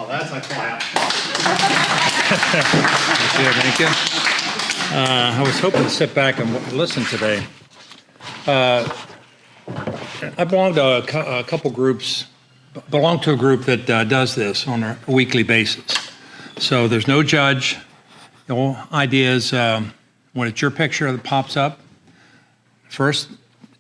Oh, that's a clap. Thank you. I was hoping to sit back and listen today. I belong to a couple groups, belong to a group that does this on a weekly basis. So there's no judge. The whole idea is when it's your picture that pops up, first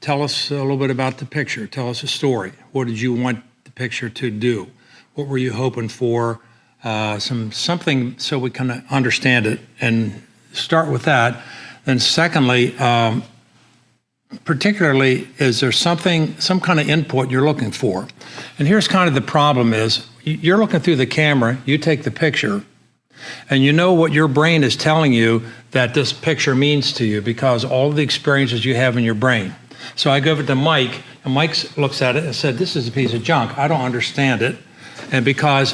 tell us a little bit about the picture. Tell us a story. What did you want the picture to do? What were you hoping for? Something so we can understand it and start with that. Then secondly, particularly, is there some kind of input you're looking for? And here's kind of the problem is, you're looking through the camera, you take the picture, and you know what your brain is telling you that this picture means to you because all of the experiences you have in your brain. So I give it to Mike, and Mike looks at it and said, this is a piece of junk. I don't understand it. And because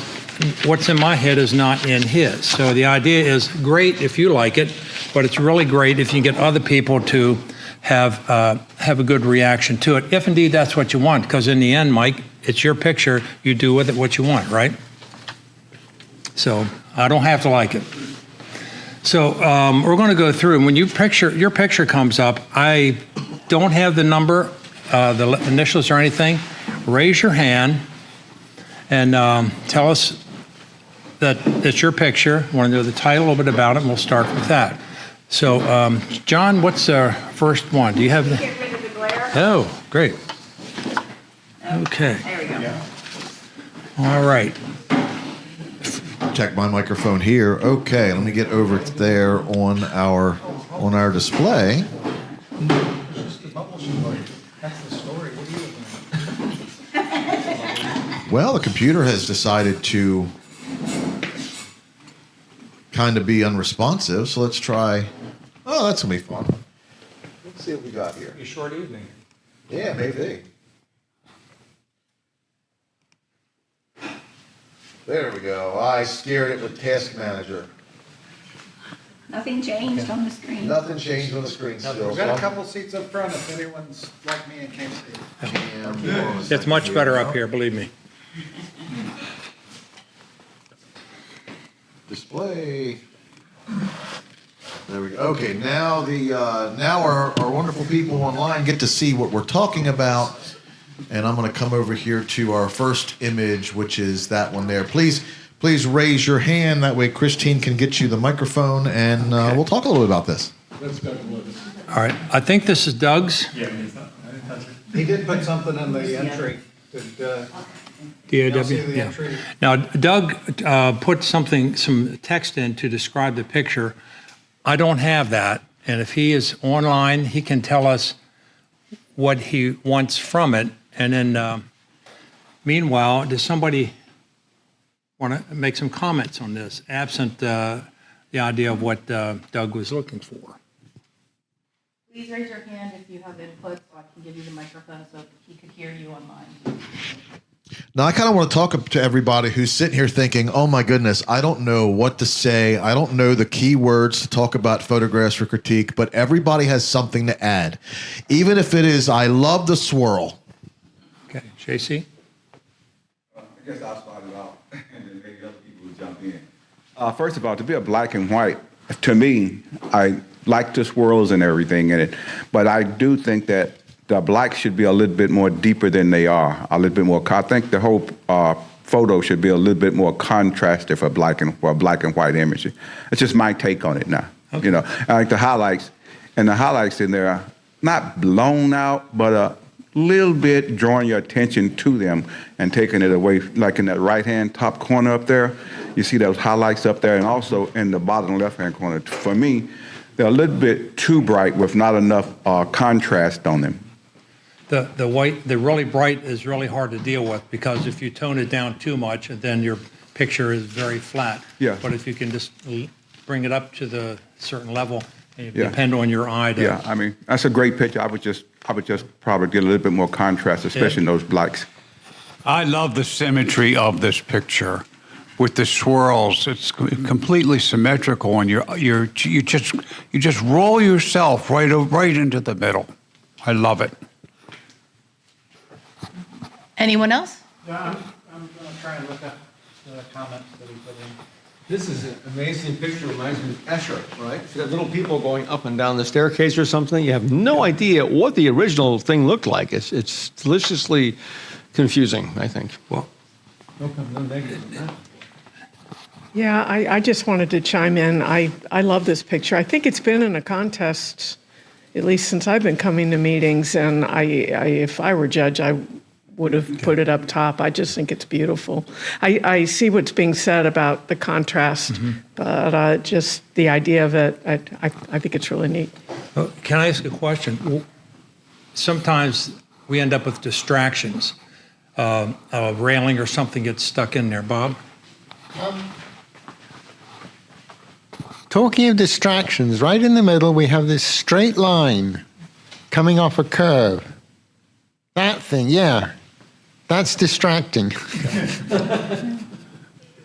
what's in my head is not in his. So the idea is great if you like it, but it's really great if you can get other people to have a good reaction to it, if indeed that's what you want. Because in the end, Mike, it's your picture. You do with it what you want, right? So I don't have to like it. So we're going to go through, and when your picture comes up, I don't have the number, the initials or anything. Raise your hand and tell us that it's your picture. I want to know the title, a little bit about it, and we'll start with that. So, John, what's our first one? Do you have the? Get rid of the glare. Oh, great. Okay. There we go. All right. Check my microphone here. Okay, let me get over there on our display. Well, the computer has decided to kind of be unresponsive, so let's try. Oh, that's gonna be fun. Let's see what we got here. A short evening. Yeah, maybe. There we go. I scared it with Task Manager. Nothing changed on the screen. Nothing changed on the screen still. We've got a couple seats up front if anyone's like me and can't see. It's much better up here, believe me. Display. There we go. Okay, now now our wonderful people online get to see what we're talking about. And I'm going to come over here to our first image, which is that one there. Please raise your hand. That way Christine can get you the microphone, and we'll talk a little bit about this. All right. I think this is Doug's. He did put something in the entry. DAW. see the Yeah. entry? Now, Doug put some text in to describe the picture. I don't have that, and if he is online, he can tell us what he wants from it. And then, meanwhile, does somebody want to make some comments on this, absent the idea of what Doug was looking for? Please raise your hand if you have input so I can give you the microphone so he could hear you online. Now, I kind of want to talk to everybody who's sitting here thinking, oh my goodness, I don't know what to say. I don't know the key words to talk about photographs for critique, but everybody has something to add. Even if it is, I love the swirl. Okay, JC? I guess I'll start it off, and then maybe other people will jump in. First of all, to be a black and white, to me, I like the swirls and everything in it, but I do think that the blacks should be a little bit more deeper than they are, a little bit more. I think the whole photo should be a little bit more contrasted for a black and white image. It's just my take on it now. Okay. You know, I like the highlights, and the highlights in there, not blown out, but a little bit drawing your attention to them and taking it away, like in that right-hand top corner up there. You see those highlights up there, and also in the bottom left-hand corner. For me, they're a little bit too bright with not enough contrast on them. The white, the really bright is really hard to deal with because if you tone it down too much, then your picture is very flat. Yeah. But if you can just bring it up to the certain level, it depend on your eye. Yeah, I mean, that's a great picture. I would just probably get a little bit more contrast, especially in those blacks. I love the symmetry of this picture with the swirls. It's completely symmetrical, and you just roll yourself right into the middle. I love it. Anyone else? Yeah, I'm going to try and look up. comments that he put in. This is an amazing picture, reminds me of Escher, right? You got little people going up and down the staircase or something. You have no idea what the original thing looked like. It's deliciously confusing, I think. Well, No negative on that. Yeah, I just wanted to chime in. I love this picture. I think it's been in a contest, at least since I've been coming to meetings, and if I were judge, I would have put it up top. I just think it's beautiful. I see what's being said about the contrast, but just the idea of it, I think it's really neat. can I ask a question? Sometimes we end up with distractions. A railing or something gets stuck in there. Bob? Talking of distractions, right in the middle we have this straight line coming off a curve. That thing, yeah, that's distracting.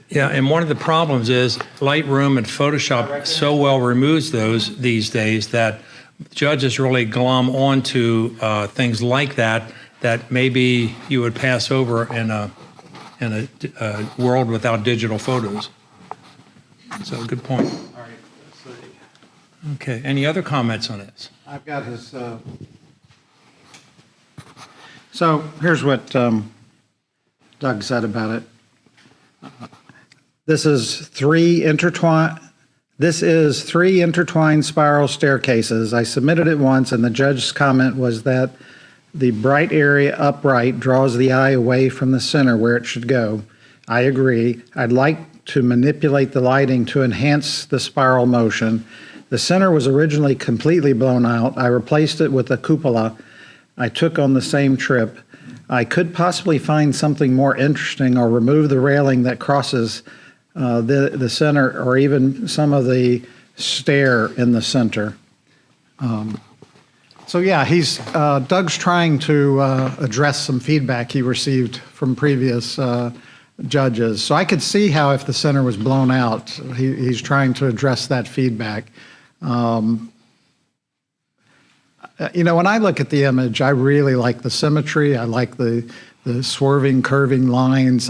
Yeah, and one of the problems is Lightroom and Photoshop so well removes those these days that judges really glom onto things like that maybe you would pass over in a world without digital photos. So good point. All right, let's see. Okay, any other comments on this? I've got his, so here's what Doug said about it. This is three intertwined spiral staircases. I submitted it once, and the judge's comment was that the bright area upright draws the eye away from the center where it should go. I agree. I'd like to manipulate the lighting to enhance the spiral motion. The center was originally completely blown out. I replaced it with a cupola I took on the same trip. I could possibly find something more interesting or remove the railing that crosses the center, or even some of the stair in the center. So yeah, Doug's trying to address some feedback he received from previous judges. So I could see how if the center was blown out, he's trying to address that feedback. When I look at the image, I really like the symmetry. I like the swerving, curving lines.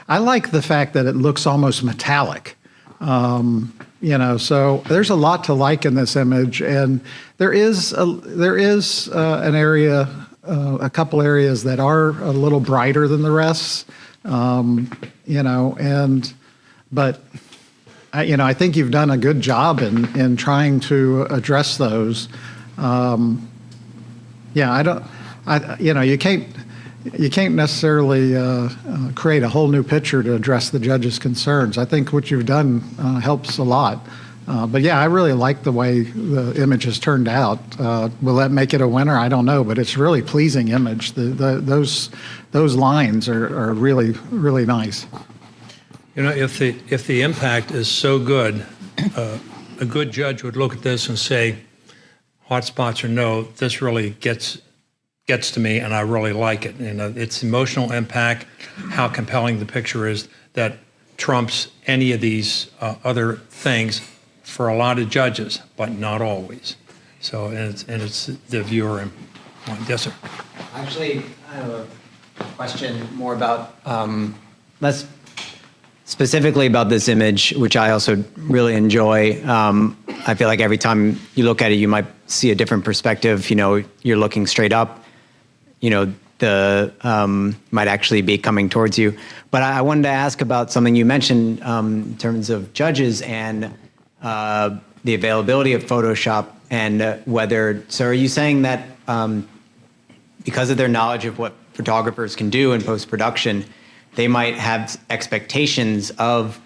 I like the fact that it looks almost metallic. So there's a lot to like in this image, and there is an area, a couple areas that are a little brighter than the rest. But I think you've done a good job in trying to address those. You can't necessarily create a whole new picture to address the judge's concerns. I think what you've done helps a lot. But yeah, I really like the way the image has turned out. Will that make it a winner? I don't know, but it's a really pleasing image. Those lines are really, really nice. If the impact is so good, a good judge would look at this and say, hot spots or no, this really gets to me, and I really like it. It's emotional impact, how compelling the picture is, that trumps any of these other things for a lot of judges, but not always. So, and it's the viewer. Yes, sir. Actually, I have a question more about less specifically about this image, which I also really enjoy. I feel like every time you look at it, you might see a different perspective. You're looking straight up. The might actually be coming towards you. But I wanted to ask about something you mentioned in terms of judges and the availability of Photoshop, and whether. So, are you saying that because of their knowledge of what photographers can do in post-production, they might have expectations of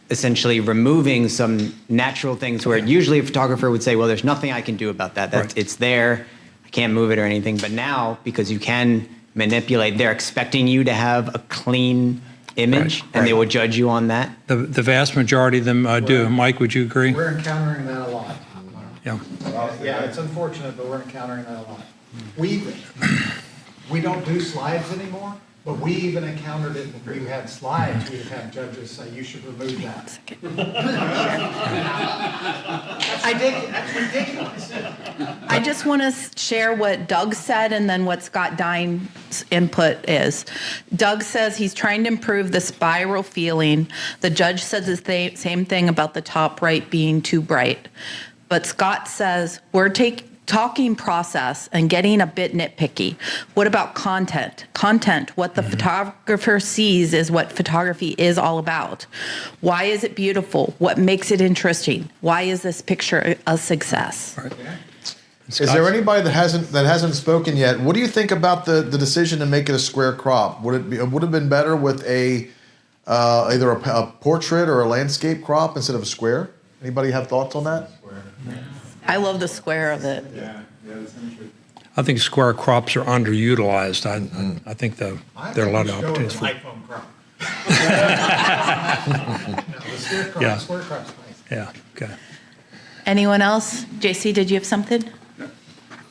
essentially removing some natural things where usually a photographer would say, well, there's nothing I can do about that. Right. It's there. I can't move it or anything. But now, because you can manipulate, they're expecting you to have a clean image, and they will judge you on that. The vast majority of them do. Mike, would you agree? We're encountering that a lot. Yeah. Yeah, it's unfortunate, but we're encountering that a lot. We don't do slides anymore, But we even encountered it when we had slides, we'd have judges say, you should remove that. That's ridiculous. I just want to share what Doug said and then what Scott Dine's input is. Doug says he's trying to improve the spiral feeling. The judge says the same thing about the top right being too bright. But Scott says we're talking process and getting a bit nitpicky. What about content? Content, what the photographer sees is what photography is all about. Why is it beautiful? What makes it interesting? Why is this picture a success? Is there anybody that hasn't spoken yet? What do you think about the decision to make it a square crop? Would have been better with either a portrait or a landscape crop instead of a square? Anybody have thoughts on that? I love the square of it. I think square crops are underutilized. I think there are a lot of opportunities for. iPhone crop. Yeah. Square crop's nice. Yeah. Okay. Anyone else? JC, did you have something?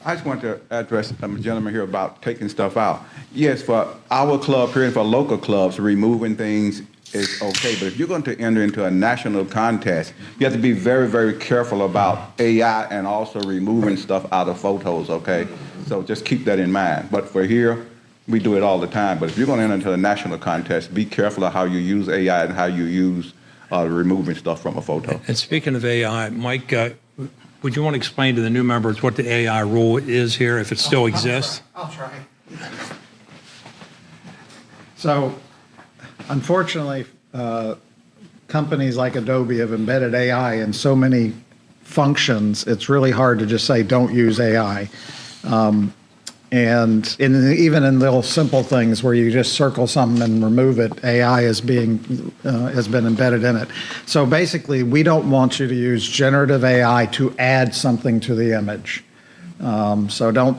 I just want to address a gentleman here about taking stuff out. Yes, for our club here and for local clubs, removing things is okay. But if you're going to enter into a national contest, you have to be very, very careful about AI and also removing stuff out of photos, okay? So just keep that in mind. But for here, we do it all the time. But if you're going to enter into a national contest, be careful of how you use AI and how you use removing stuff from a photo. And speaking of AI, Mike, would you want to explain to the new members what the AI rule is here, if it still exists? I'll try. So, unfortunately, companies like Adobe have embedded AI in so many functions, it's really hard to just say, don't use AI. And even in little simple things where you just circle something and remove it, AI has been embedded in it. So basically, we don't want you to use generative AI to add something to the image. So don't,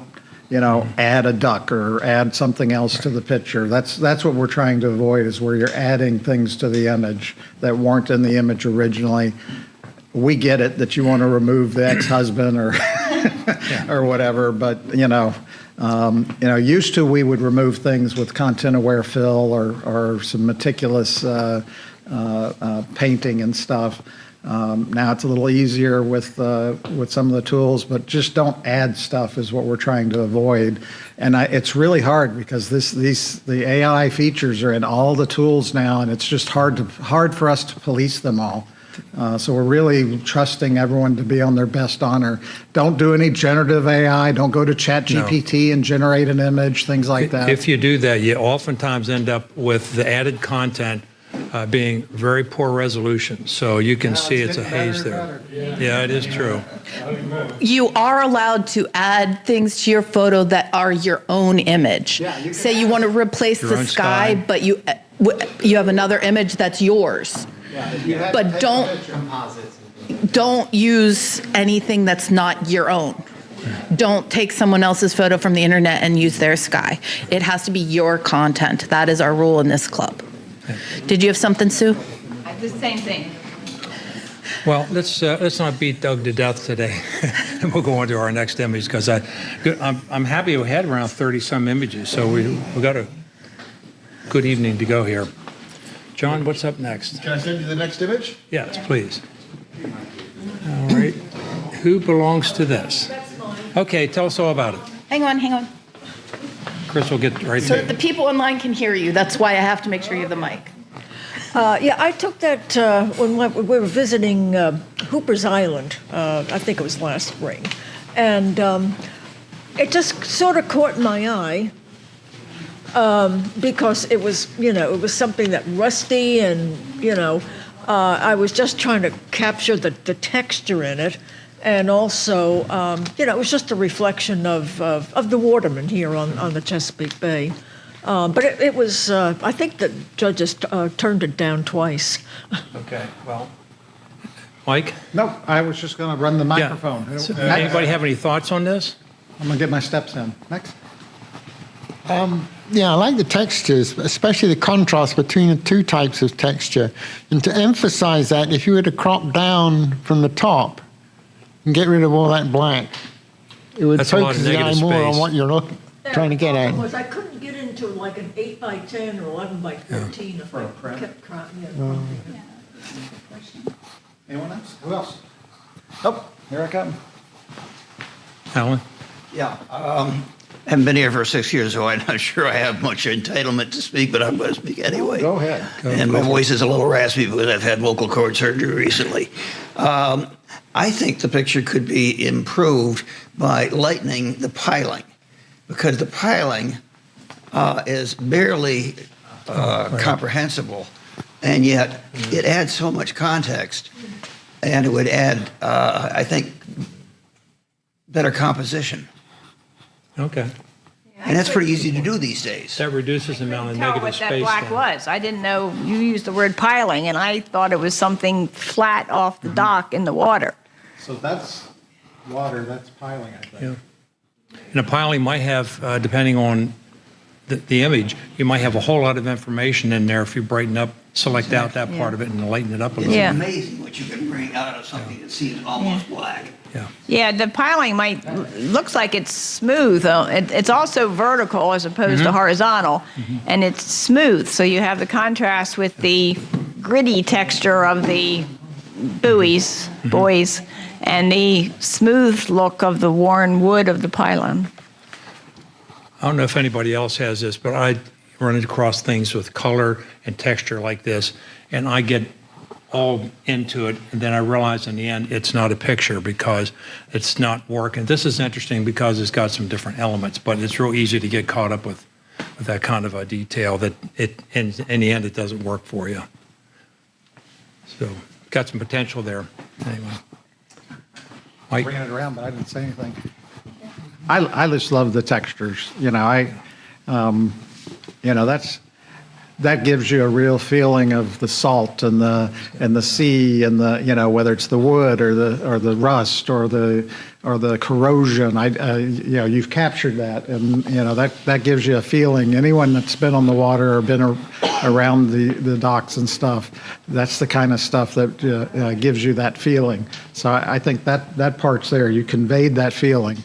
add a duck or add something else to the picture. That's what we're trying to avoid, is where you're adding things to the image that weren't in the image originally. We get it that you want to remove the ex-husband or or whatever, but used to we would remove things with content-aware fill or some meticulous painting and stuff. Now it's a little easier with some of the tools, but just don't add stuff is what we're trying to avoid. And it's really hard because the AI features are in all the tools now, and it's just hard for us to police them all. So we're really trusting everyone to be on their best honor. Don't do any generative AI. Don't go to ChatGPT and generate an image, things like that. If you do that, you oftentimes end up with the added content being very poor resolution. So you can see it's a haze there. Yeah, it is true. You are allowed to add things to your photo that are your own image. Say you want to replace Your the own sky, sky. but you have another image that's yours. But don't use anything that's not your own. Don't take someone else's photo from the internet and use their sky. It has to be your content. That is our rule in this club. Did you have something, Sue? The same thing. Well, let's not beat Doug to death today. We'll go on to our next image because I'm happy we had around 30-some images, so we got a good evening to go here. John, what's up next? Can I send you the next image? Yes, please. All right. Who belongs to this? Okay, tell us all about it. Hang on. Chris will get right So to that the it. people online can hear you. That's why I have to make sure you have the mic. Yeah, I took that when we were visiting Hooper's Island, I think it was last spring. And it just sort of caught my eye because it was, it was something that rusty and, I was just trying to capture the texture in it. And also, it was just a reflection of the watermen here on the Chesapeake Bay. But it was, I think the judges turned it down twice. Okay, well, Mike? No, I was just going to run the microphone. Yeah. So, anybody have any thoughts on this? I'm going to get my steps in. Next. Yeah, I like the textures, especially the contrast between the two types of texture. And to emphasize that, if you were to crop down from the top and get rid of all that black, it would That's a lot of focus the eye negative more on space. what you're trying to get at. Was I couldn't get into into like an 8 by 10 or 11 by 14. If I kept Anyone else? Who else? Oh, here I come. Alan? Yeah, haven't been here for 6 years, so I'm not sure I have much entitlement to speak, but I'm going to speak anyway. Go ahead. And my voice is a little raspy because I've had vocal cord surgery recently. I think the picture could be improved by lightening the piling, because the piling is barely comprehensible, and yet it adds so much context, and it would add, I think, better composition. Okay. And that's pretty easy to do these days. That reduces the amount of Tell negative what that space. black then. was. I didn't know you used the word piling, and I thought it was something flat off the dock in the water. So that's water, that's piling, I think. Yeah. And a piling might have, depending on the image, you might have a whole lot of information in there if you brighten up, select out that part of it and lighten it up a little. It's Yeah. amazing what you can bring out of something that seems almost black. Yeah. Yeah, the piling looks like it's smooth. It's also vertical as opposed to horizontal, and it's smooth. So you have the contrast with the gritty texture of the buoys, and the smooth look of the worn wood of the pylon. I don't know if anybody else has this, but I run across things with color and texture like this, and I get all into it, and then I realize in the end it's not a picture because it's not working. This is interesting because it's got some different elements, but it's real easy to get caught up with that kind of a detail that it in the end it doesn't work for you. So got some potential there. Anyway, Mike? Bringing it around, but I didn't say anything. I just love the textures. You know, that gives you a real feeling of the salt and the sea and the, you know, whether it's the wood or the rust or the corrosion. You know, you've captured that, and you know that gives you a feeling. Anyone that's been on the water or been around the docks and stuff, that's the kind of stuff that gives you that feeling. So I think that part's there. You conveyed that feeling.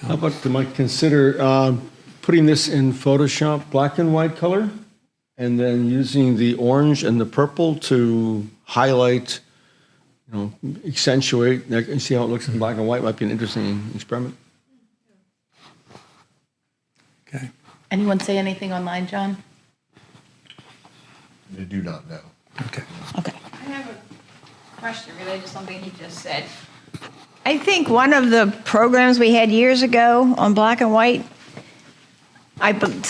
How about they might consider putting this in Photoshop black and white color, and then using the orange and the purple to highlight, you know, accentuate, and see how it looks in black and white. Might be an interesting experiment. Okay. Anyone say anything online, John? I do not know. Okay. Okay. I have a question related to something he just said. I think one of the programs we had years ago on black and white,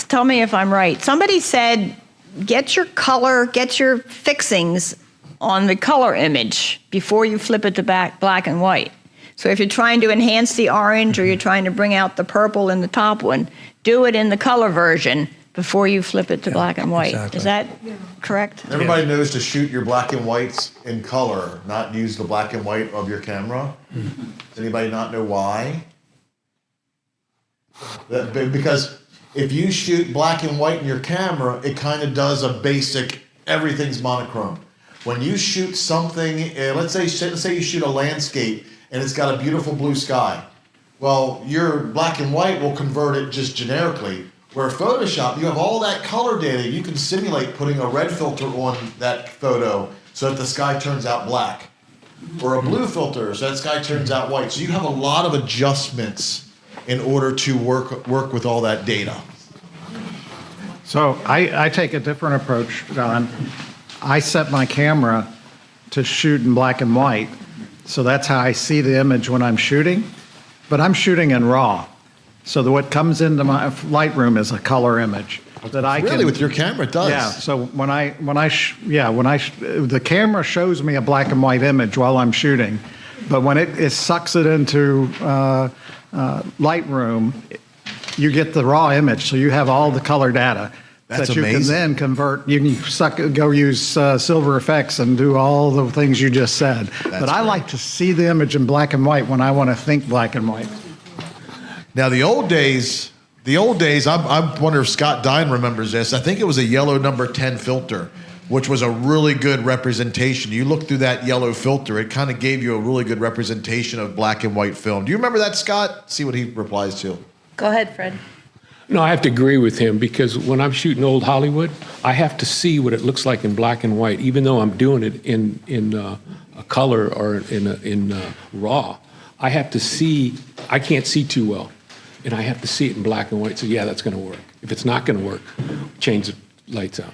tell me if I'm right. Somebody said, get your fixings on the color image before you flip it to black and white. So if you're trying to enhance the orange or you're trying to bring out the purple in the top one, do it in the color version before you flip it to black and white. Exactly. Is that correct? Everybody knows to shoot your black and whites in color, not use the black and white of your camera. Does anybody not know why? Because if you shoot black and white in your camera, it kind of does a basic, everything's monochrome. When you shoot something, let's say you shoot a landscape and it's got a beautiful blue sky. Well, your black and white will convert it just generically. Where Photoshop, you have all that color data. You can simulate putting a red filter on that photo so that the sky turns out black, or a blue filter so that sky turns out white. So you have a lot of adjustments in order to work with all that data. So I take a different approach, Don. I set my camera to shoot in black and white, so that's how I see the image when I'm shooting, but I'm shooting in RAW. So what comes into my Lightroom is a color image that I can. Really, with your camera, it does. Yeah. So the camera shows me a black and white image while I'm shooting, but when it sucks it into Lightroom, you get the raw image. So you have all the color data. That's that you amazing. can then convert. You can go use Silver Effects and do all the things you just said. But I like to see the image in black and white when I want to think black and white. Now, the old days, I wonder if Scott Dine remembers this. I think it was a yellow number 10 filter, which was a really good representation. You look through that yellow filter, it kind of gave you a really good representation of black and white film. Do you remember that, Scott? See what he replies to. Go ahead, Fred. No, I have to agree with him because when I'm shooting old Hollywood, I have to see what it looks like in black and white, even though I'm doing it in a color or in raw. I have to see. I can't see too well, and I have to see it in black and white. So yeah, that's going to work. If it's not going to work, change the lights out.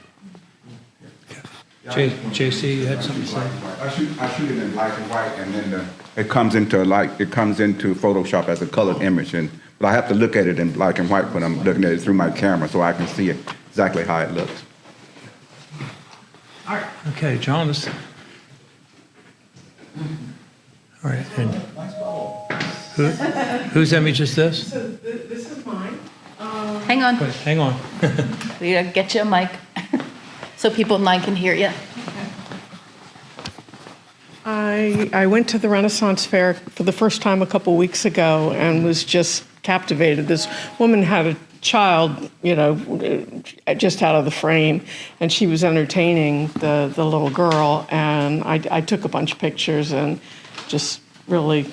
JC, you had something to say? I shoot it in black and white, and then it comes into Photoshop as a colored image, but I have to look at it in black and white when I'm looking at it through my camera, so I can see it exactly how it looks. All right. Okay, John. All right. And whose image is this? So this is mine. Hang on. Wait, hang on. We gotta get you a mic so people online can hear you. I went to the Renaissance Fair for the first time a couple weeks ago and was just captivated. This woman had a child, just out of the frame, and she was entertaining the little girl. And I took a bunch of pictures and just really,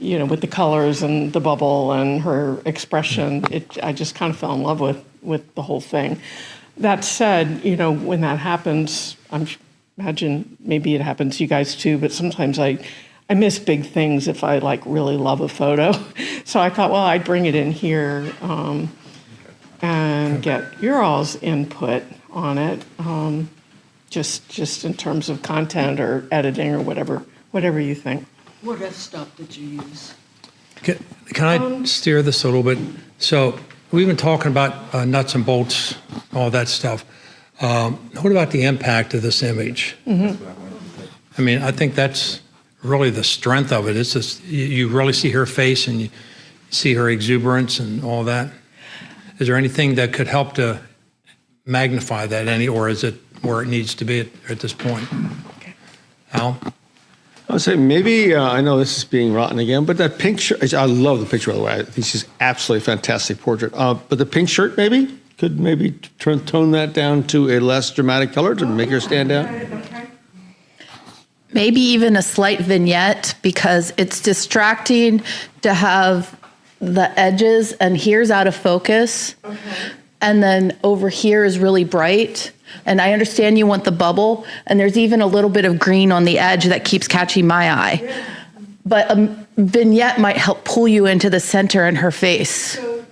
with the colors and the bubble and her expression, I just kind of fell in love with the whole thing. That said, when that happens, imagine maybe it happens to you guys too, but sometimes I miss big things if I really love a photo. So I thought, well, I'd bring it in here and get your all's input on it, just in terms of content or editing or whatever you think. What f-stop did you use? Can I steer this a little bit? So we've been talking about nuts and bolts, all that stuff. What about the impact of this image? Mm-hmm. I mean, I think that's really the strength of it. It's just, you really see her face and you see her exuberance and all that. Is there anything that could help to magnify that or is it where it needs to be at this point? Okay. Al? I would say maybe, I know this is being rotten again, but that pink shirt, I love the picture, by the way. I think she's absolutely fantastic portrait. But the pink shirt could maybe tone that down to a less dramatic color to make her stand out. Maybe even a slight vignette, because it's distracting to have the edges, and here's out of focus. Okay. And then over here is really bright. And I understand you want the bubble, and there's even a little bit of green on the edge that keeps catching my eye. Yeah. But a vignette might help pull you into the center in her face. So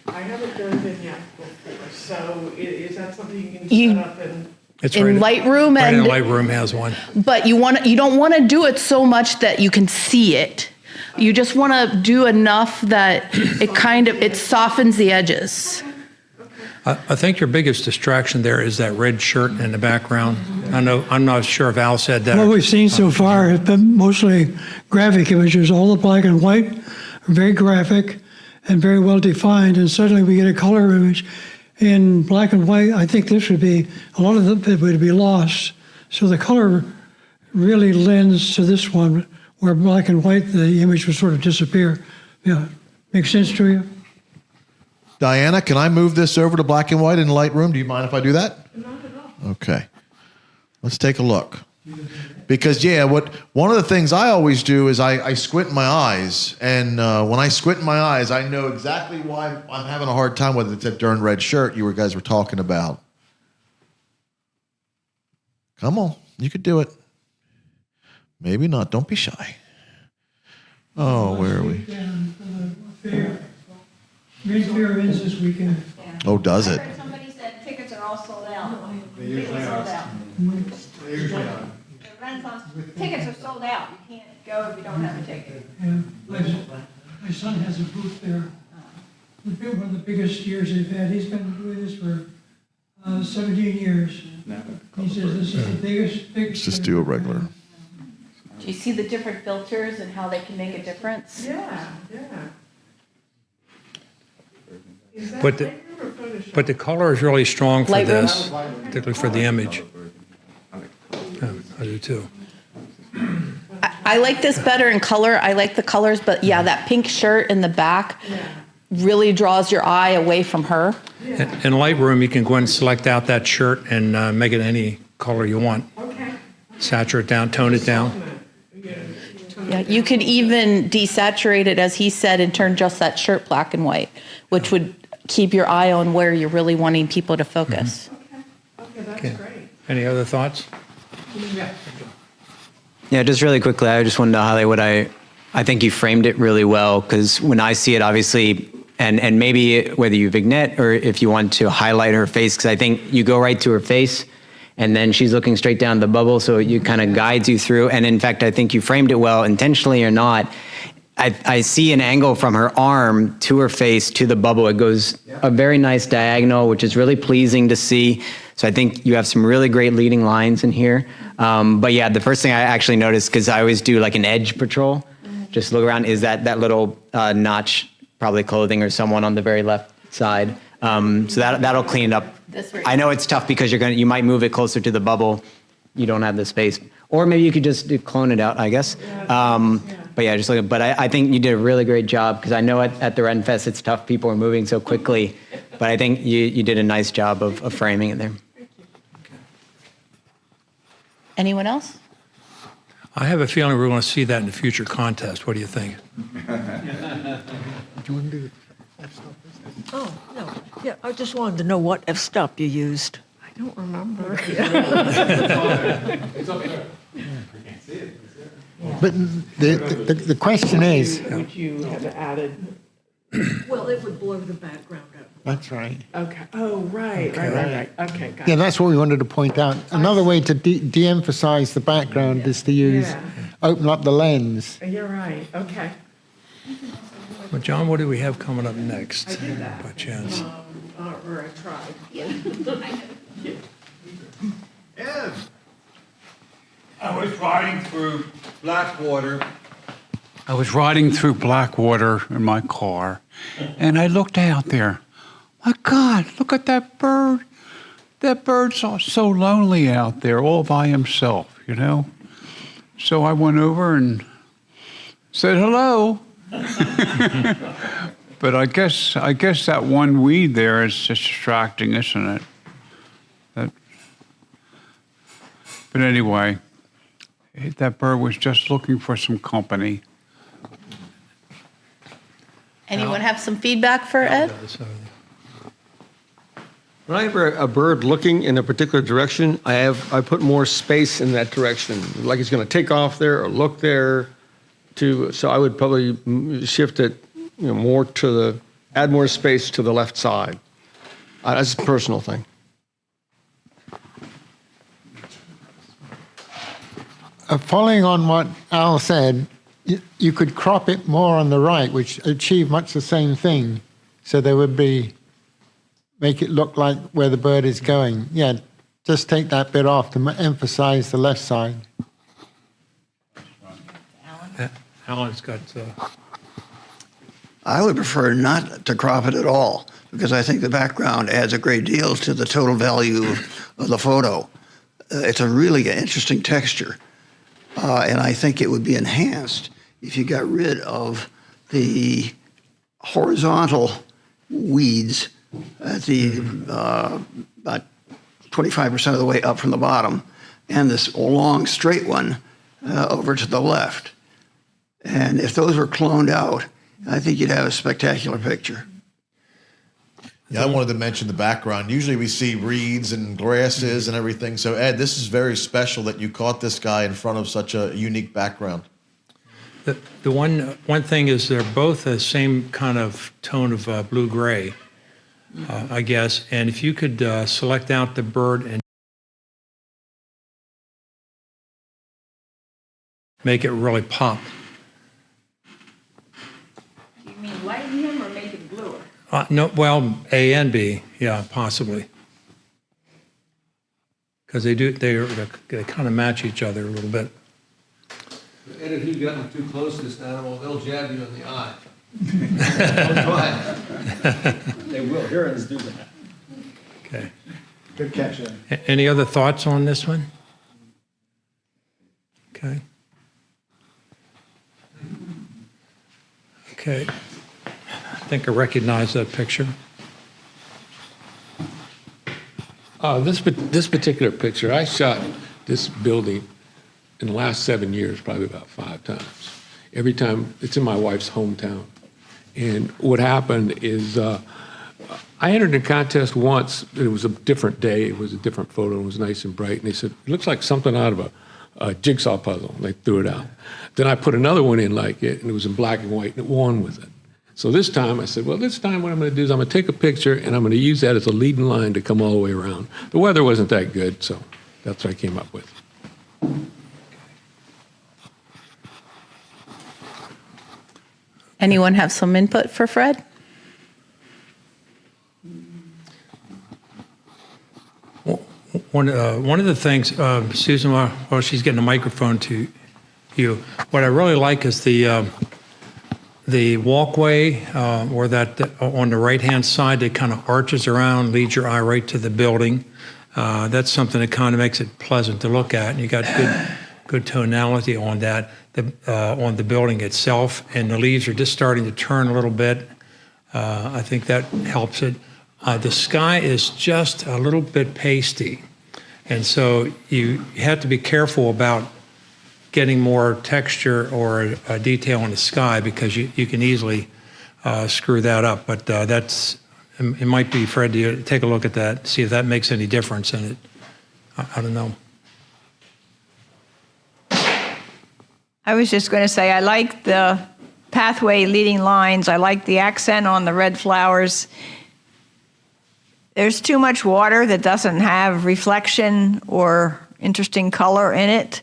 I haven't done vignette before, so is that something you can set up in? It's in Lightroom, right and in Lightroom has one. But you don't want to do it so much that you can see it. You just want to do enough that it softens the edges. I think your biggest distraction there is that red shirt in the background. I'm not sure if Al said that. What we've seen so far have been mostly graphic images. All the black and white are very graphic and very well defined, and suddenly we get a color image in black and white. I think this would be, a lot of it would be lost. So the color really lends to this one, where black and white, the image would sort of disappear. Yeah, makes sense to you? Diana, can I move this over to black and white in Lightroom? Do you mind if I do that? Not at all. Okay. Let's take a look. Because, one of the things I always do is I squint my eyes. And when I squint my eyes, I know exactly why I'm having a hard time with it. It's that darn red shirt you guys were talking about. Come on. You could do it. Maybe not. Don't be shy. Oh, where are we? Main fair ends this weekend. Oh, does it? Somebody said tickets are all sold out. They usually are. They usually are. The Renaissance tickets are sold out. You can't go if you don't have a ticket. And my son has a booth there. It's been one of the biggest years they've had. He's been doing this for 17 years. He says this is the biggest. Let's just do a regular. Do you see the different filters and how they can make a difference? Yeah. But the color is really strong for this, particularly for the image. Yeah, I do too. I like this better in color. I like the colors, but that pink shirt in the back really draws your eye away from her. In Lightroom, you can go and select out that shirt and make it any color you want. Okay. Saturate down, tone it down. Yeah, you could even desaturate it, as he said, and turn just that shirt black and white, which would keep your eye on where you're really wanting people to focus. Okay, that's Okay. great. Any other thoughts? Yeah, just really quickly, I just wanted to highlight what I think you framed it really well, because when I see it, obviously, and maybe whether you vignette or if you want to highlight her face, because I think you go right to her face, and then she's looking straight down the bubble, so it kind of guides you through. And in fact, I think you framed it well, intentionally or not. I see an angle from her arm to her face to the bubble. It goes a very nice diagonal, which is really pleasing to see. So I think you have some really great leading lines in here. But yeah, the first thing I actually noticed, because I always do like an edge patrol, just look around, is that little notch, probably clothing or someone on the very left side. So that'll clean it up. I know it's tough because you might move it closer to the bubble. You don't have the space. Or maybe you could just clone it out, I guess. But yeah, just look. But I think you did a really great job, because I know at the Ren Fest it's tough. People are moving so quickly. But I think you did a nice job of framing it there. Anyone else? I have a feeling we're going to see that in a future contest. What do you think? Oh, no. Yeah, I just wanted to know what f-stop you used. I don't remember. But the question is, Would you have added? Well, it would blur the background out. that's right. Okay. Oh, right. Okay, got Yeah, it. that's what we wanted to point out. Another way to de-emphasize the background is to use, Yeah. open up the lens. You're right. Okay. Well, John, what do we have coming up next, I did that. by chance? Or I tried. I was riding through Blackwater. I was riding through Blackwater in my car, and I looked out there. My God, look at that bird. That bird's so lonely out there, all by himself, you know? So I went over and said hello. But I guess that one weed there is just distracting, isn't it? But anyway, that bird was just looking for some company. Anyone have some feedback for Ed? When I have a bird looking in a particular direction, I put more space in that direction, like it's going to take off there or look there. So I would probably shift it, more add more space to the left side. That's a personal thing. Following on what Al said, you could crop it more on the right, which achieve much the same thing. So there would make it look like where the bird is going. Yeah, just take that bit off to emphasize the left side. Alan's got... I would prefer not to crop it at all, because I think the background adds a great deal to the total value of the photo. It's a really interesting texture, and I think it would be enhanced if you got rid of the horizontal weeds at the about 25% of the way up from the bottom, and this long straight one over to the left. And if those were cloned out, I think you'd have a spectacular picture. Yeah, I wanted to mention the background. Usually we see reeds and grasses and everything. So Ed, this is very special that you caught this guy in front of such a unique background. The one thing is they're both the same kind of tone of blue-gray, I guess. And if you could select out the bird and make it really pop. You mean lighten him or make it bluer? No, well, A and B, yeah, possibly. Because they kind of match each other a little bit. And if you've gotten too close to this animal, they'll jab you in the eye. They will. Herons do that. Okay. Good catch, Ed. Any other thoughts on this one? Okay. Okay. I think I recognize that picture. This particular picture, I shot this building in the last 7 years, probably about 5 times. every time. It's in my wife's hometown. And what happened is I entered a contest once. It was a different day. It was a different photo. It was nice and bright. And they said, it looks like something out of a jigsaw puzzle. They threw it out. Then I put another one in like it, and it was in black and white, and it won with it. So this time I said, well, this time what I'm going to do is I'm going to take a picture, and I'm going to use that as a leading line to come all the way around. The weather wasn't that good, so that's what I came up with. Anyone have some input for Fred? One of the things, Susan, while she's getting a microphone to you, what I really like is the walkway or that on the right-hand side that kind of arches around, leads your eye right to the building. That's something that kind of makes it pleasant to look at. And you got good tonality on that, on the building itself. And the leaves are just starting to turn a little bit. I think that helps it. The sky is just a little bit pasty. And so you have to be careful about getting more texture or detail in the sky because you can easily screw that up. But it might be, Fred, to take a look at that, see if that makes any difference in it. I don't know. I was just going to say, I like the pathway leading lines. I like the accent on the red flowers. There's too much water that doesn't have reflection or interesting color in it.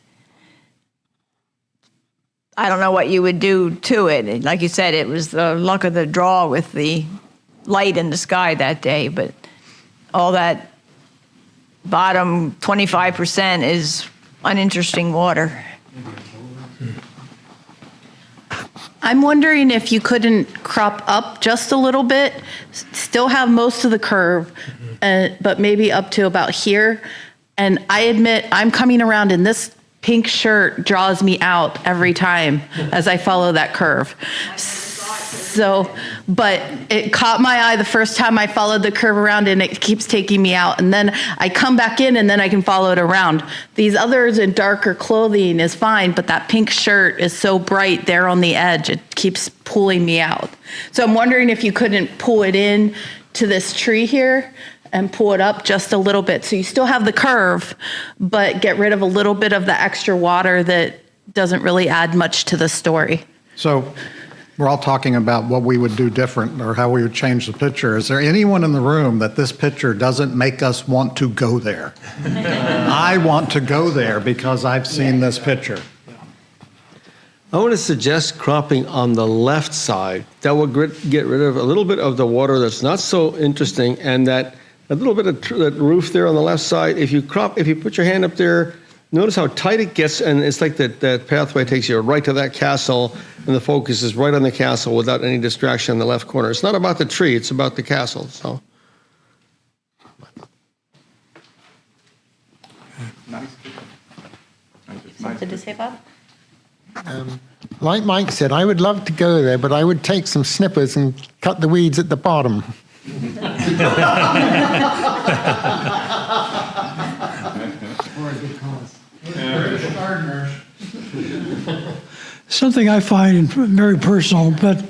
I don't know what you would do to it. Like you said, it was the luck of the draw with the light in the sky that day, but all that bottom 25% is uninteresting water. I'm wondering if you couldn't crop up just a little bit, still have most of the curve, but maybe up to about here. And I admit, I'm coming around and this pink shirt draws me out every time as I follow that curve. So, but it caught my eye the first time I followed the curve around and it keeps taking me out. And then I come back in and then I can follow it around. These others in darker clothing is fine, but that pink shirt is so bright there on the edge, it keeps pulling me out. So I'm wondering if you couldn't pull it in to this tree here and pull it up just a little bit. So you still have the curve, but get rid of a little bit of the extra water that doesn't really add much to the story. So we're all talking about what we would do different or how we would change the picture. Is there anyone in the room that this picture doesn't make us want to go there? I want to go there because I've seen this picture. I want to suggest cropping on the left side. That will get rid of a little bit of the water that's not so interesting, and that a little bit of that roof there on the left side. If you put your hand up there, notice how tight it gets, and it's like that pathway takes you right to that castle, and the focus is right on the castle without any distraction in the left corner. It's not about the tree, it's about the castle. So. Something to say, Bob? Like Mike said, I would love to go there, but I would take some snippers and cut the weeds at the bottom. Something I find very personal, but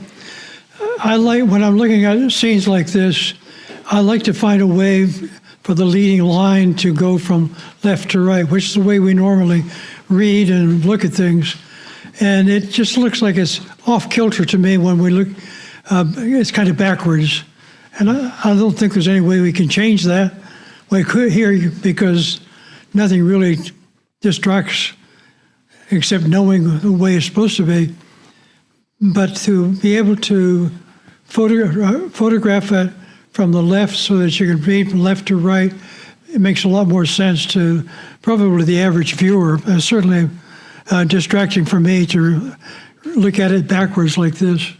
I like when I'm looking at scenes like this, I like to find a way for the leading line to go from left to right, which is the way we normally read and look at things. And it just looks like it's off kilter to me when we look, it's kind of backwards. And I don't think there's any way we can change that. We could here because nothing really distracts except knowing the way it's supposed to be. But to be able to photograph it from the left so that you can read from left to right, it makes a lot more sense to probably the average viewer. It's certainly distracting for me to look at it backwards like this.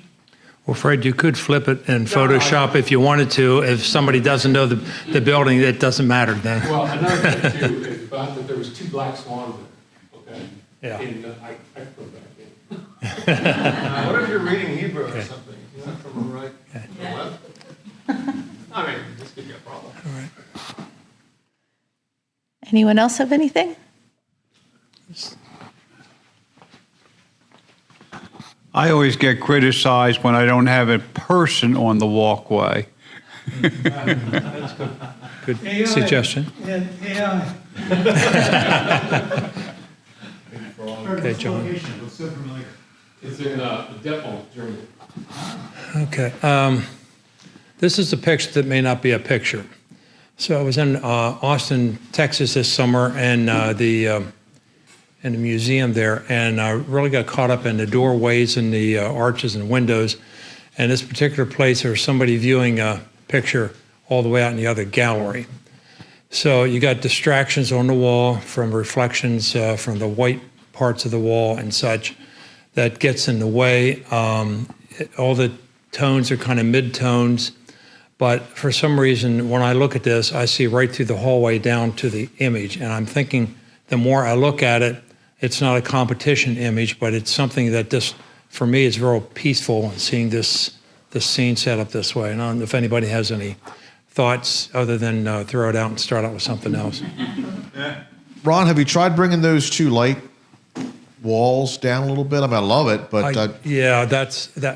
Well, Fred, you could flip it in Photoshop if you wanted to. If somebody doesn't know the building, it doesn't matter then. Well, another thing too is about that there was 2 black swans there. Okay. Yeah. And I put them back in. What if you're reading Hebrew or something? Is that from the right to the left? I mean, this could be a problem. All right. Anyone else have anything? I always get criticized when I don't have a person on the walkway. Good AI suggestion. And AI. Okay, John. It's in Detmold, Germany. Okay. This is a picture that may not be a picture. So I was in Austin, Texas this summer, and in the museum there, and I really got caught up in the doorways and the arches and windows. And this particular place, there was somebody viewing a picture all the way out in the other gallery. So you got distractions on the wall from reflections from the white parts of the wall and such that gets in the way. All the tones are kind of mid-tones, but for some reason, when I look at this, I see right through the hallway down to the image, and I'm thinking the more I look at it, it's not a competition image, but it's something that just, for me, is real peaceful seeing this scene set up this way. And I don't know if anybody has any thoughts other than throw it out and start out with something else. Ron, have you tried bringing those two light walls down a little bit? I mean, I love it, but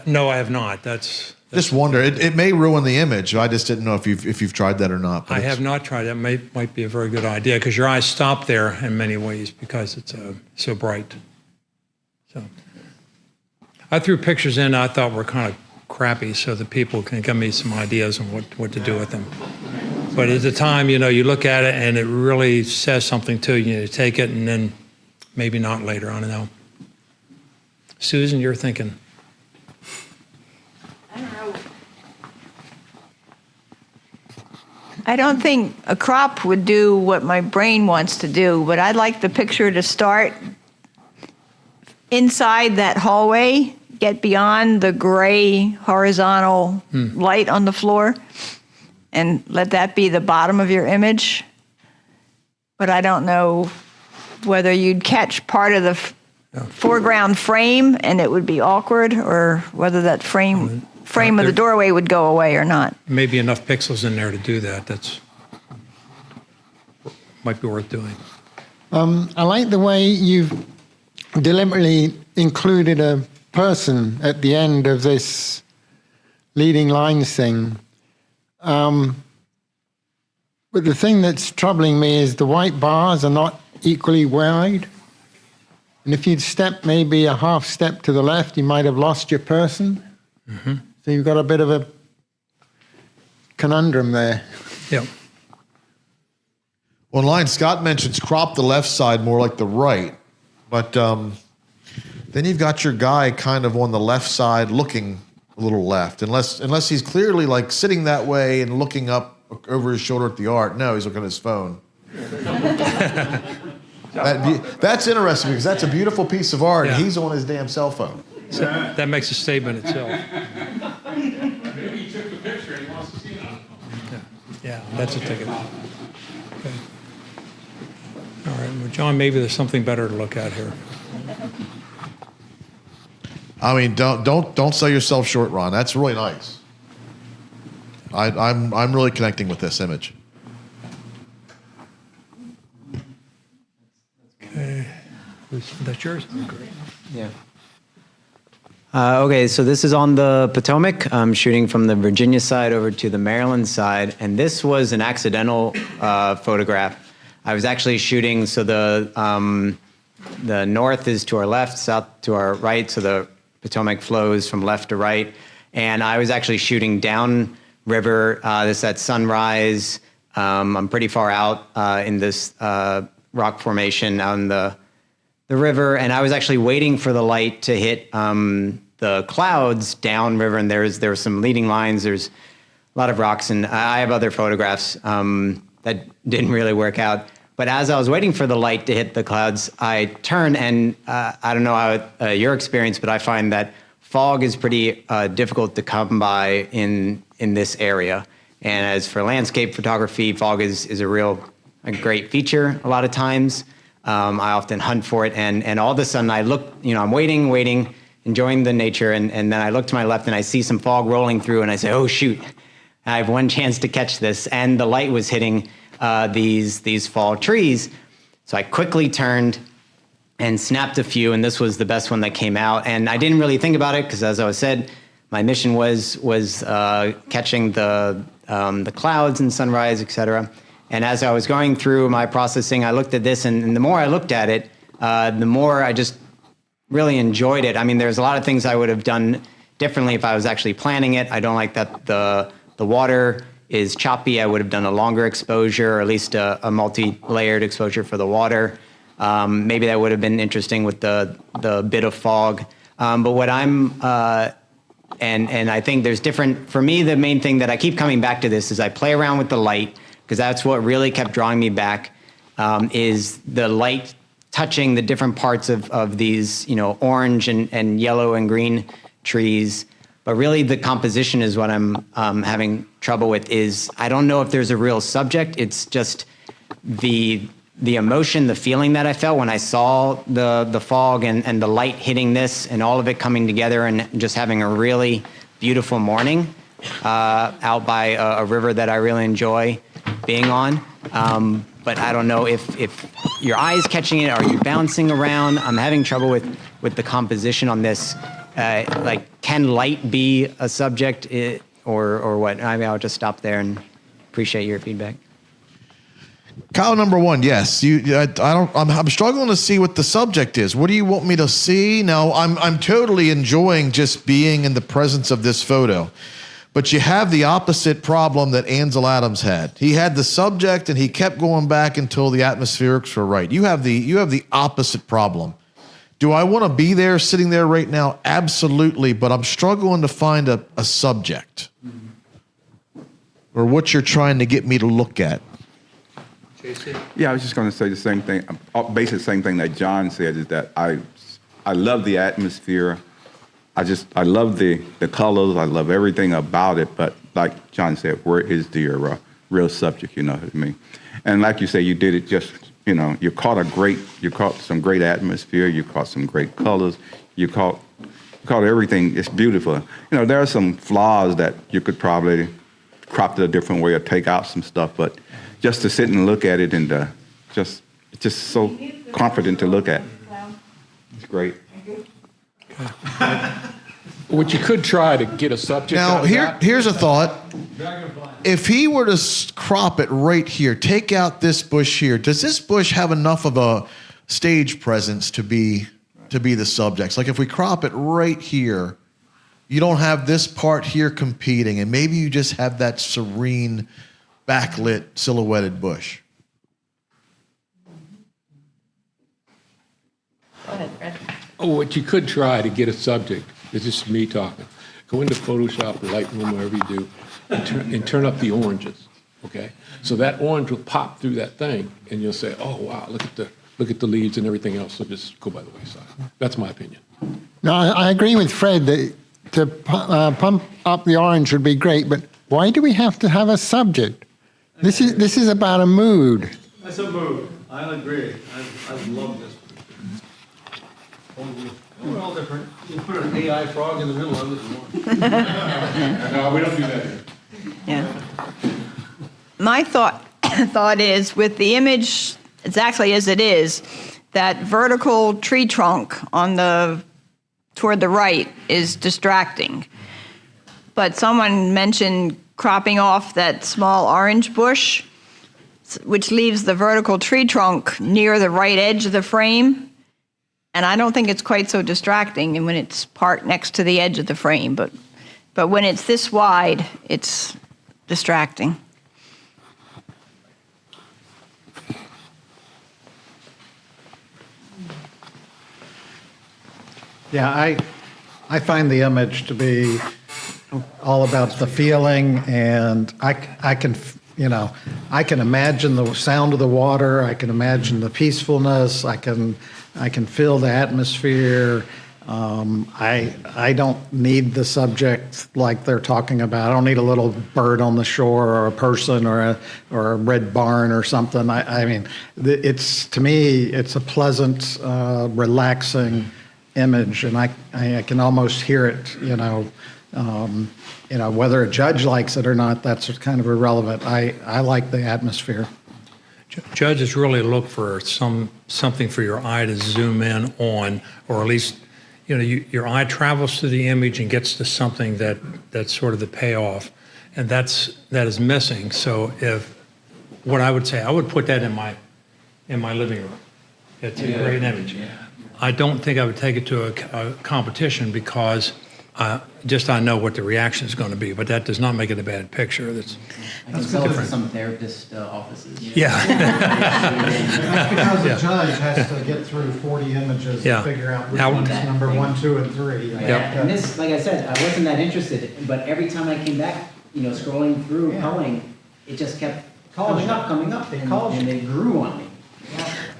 No, I have not. That's just wonder. It may ruin the image. I just didn't know if you've tried that or not. I have not tried that. Might be a very good idea because your eyes stop there in many ways because it's so bright. So I threw pictures in I thought were kind of crappy so that people can give me some ideas on what to do with them. But at the time, you look at it and it really says something to you. You take it and then maybe not later. I don't know. Susan, you're thinking. I don't think a crop would do what my brain wants to do, but I'd like the picture to start inside that hallway, get beyond the gray horizontal light on the floor, and let that be the bottom of your image. But I don't know whether you'd catch part of the foreground frame and it would be awkward, or whether that frame of the doorway would go away or not. Maybe enough pixels in there to do that. That's might be worth doing. I like the way you've deliberately included a person at the end of this leading lines thing. But the thing that's troubling me is the white bars are not equally wide. And if you'd stepped maybe a half step to the left, you might have lost your person. Mm-hmm. So you've got a bit of a conundrum there. Yeah. Online, Scott mentions crop the left side more like the right, but then you've got your guy kind of on the left side looking a little left, unless he's clearly like sitting that way and looking up over his shoulder at the art. No, he's looking at his phone. That's interesting because that's a beautiful piece of art, and he's on his damn cell phone. So that makes a statement itself. Maybe he took the picture and he wants to see it on the phone. Yeah, that's a ticket. Okay. All right, well, John, maybe there's something better to look at here. I mean, don't sell yourself short, Ron. That's really nice. I'm really connecting with this image. Okay, that's yours. Great. Yeah. Okay, so this is on the Potomac. I'm shooting from the Virginia side over to the Maryland side, and this was an accidental photograph. I was actually shooting, so the north is to our left, south to our right, so the Potomac flows from left to right, and I was actually shooting down river. This at sunrise. I'm pretty far out in this rock formation on the river, and I was actually waiting for the light to hit the clouds downriver, and there were some leading lines. There's a lot of rocks, and I have other photographs that didn't really work out. But as I was waiting for the light to hit the clouds, I turned, and I don't know how your experience, but I find that fog is pretty difficult to come by in this area. And as for landscape photography, fog is a great feature a lot of times. I often hunt for it, and all of a sudden I look, I'm waiting, enjoying the nature, and then I look to my left and I see some fog rolling through, and I say, oh shoot, I have one chance to catch this, and the light was hitting these fall trees. So I quickly turned and snapped a few, and this was the best one that came out. And I didn't really think about it because, as I said, my mission was catching the clouds and sunrise, etc. And as I was going through my processing, I looked at this, and the more I looked at it, the more I just really enjoyed it. I mean, there's a lot of things I would have done differently if I was actually planning it. I don't like that the water is choppy. I would have done a longer exposure, or at least a multi-layered exposure for the water. Maybe that would have been interesting with the bit of fog. But what I'm, and I think there's different, for me, the main thing that I keep coming back to this is I play around with the light, because that's what really kept drawing me back, is the light touching the different parts of these, orange and yellow and green trees. But really the composition is what I'm having trouble with. Is I don't know if there's a real subject. It's just the emotion, the feeling that I felt when I saw the fog and the light hitting this and all of it coming together and just having a really beautiful morning out by a river that I really enjoy being on. But I don't know if your eye's catching it. Are you bouncing around? I'm having trouble with the composition on this. Can light be a subject or what? I mean, I'll just stop there and appreciate your feedback. Kyle, number one, yes. I'm struggling to see what the subject is. What do you want me to see? Now, I'm totally enjoying just being in the presence of this photo. But you have the opposite problem that Ansel Adams had. He had the subject and he kept going back until the atmospherics were right. You have the opposite problem. Do I want to be there, sitting there right now? Absolutely, but I'm struggling to find a subject or what you're trying to get me to look at. Yeah, I was just going to say the same thing, basically the same thing that John said, is that I love the atmosphere. I love the colors. I love everything about it. But like John said, where is the real subject? You know what I mean? And like you say, you did it just, you caught some great atmosphere. You caught some great colors. You caught everything. It's beautiful. There are some flaws that you could probably crop it a different way or take out some stuff. But just to sit and look at it and it's just so confident to look at. It's great. What you could try to get a subject Now, here's a thought. If he were to crop it right here, take out this bush here, does this bush have enough of a stage presence to be the subjects? Like if we crop it right here, you don't have this part here competing, and maybe you just have that serene, backlit, silhouetted bush. Go ahead, Fred. What you could try to get a subject, this is me talking, go into Photoshop or Lightroom, wherever you do, and turn up the oranges, okay? So that orange will pop through that thing, and you'll say, oh, wow, look at the leaves and everything else, so just go by the wayside. That's my opinion. No, I agree with Fred that to pump up the orange would be great, but why do we have to have a subject? This is about a mood. That's a mood. I agree. I love this. We're all different. You put an AI frog in the middle of it. No, we don't do that here. Yeah. My thought is, with the image exactly as it is, that vertical tree trunk toward the right is distracting. But someone mentioned cropping off that small orange bush, which leaves the vertical tree trunk near the right edge of the frame. And I don't think it's quite so distracting and when it's parked next to the edge of the frame, but when it's this wide, it's distracting. Yeah, I find the image to be all about the feeling, and I can imagine the sound of the water. I can imagine the peacefulness. I can feel the atmosphere. I don't need the subject like they're talking about. I don't need a little bird on the shore or a person or a red barn or something. I mean, to me, it's a pleasant, relaxing image, and I can almost hear it. Whether a judge likes it or not, that's kind of irrelevant. I like the atmosphere. Judges really look for something for your eye to zoom in on, or at least, your eye travels to the image and gets to something that's sort of the payoff, and that is missing. So what I would say, I would put that in my living room. It's a great image. I don't think I would take it to a competition because I know what the reaction is going to be, but that does not make it a bad picture. That's sell it to different. some therapist offices. Yeah. Because the judge has to get through 40 images Yeah. to figure out which How- one's number 1, 2, and 3. Yeah, and this, like I said, I wasn't that interested, but every time I came back, scrolling through, culling, it just kept coming up, and it grew on me.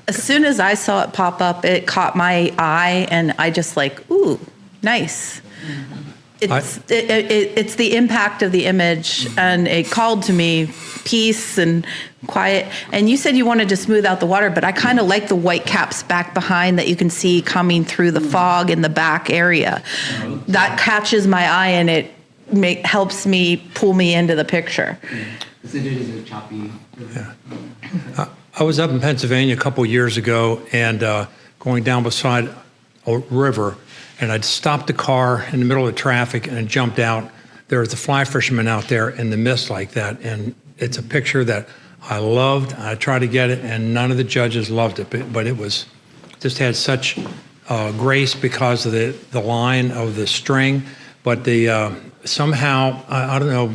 As soon as I saw it pop up, it caught my eye, and I just ooh, nice. It's the impact of the image, and it called to me peace and quiet. And you said you wanted to smooth out the water, but I kind of like the white caps back behind that you can see coming through the fog in the back area. That catches my eye, and it helps me pull me into the picture. This is a choppy. I was up in Pennsylvania a couple years ago and going down beside a river, and I'd stopped the car in the middle of the traffic and jumped out. There was a fly fisherman out there in the mist like that, and it's a picture that I loved. I tried to get it, and none of the judges loved it, but it was just had such grace because of the line of the string. But somehow, I don't know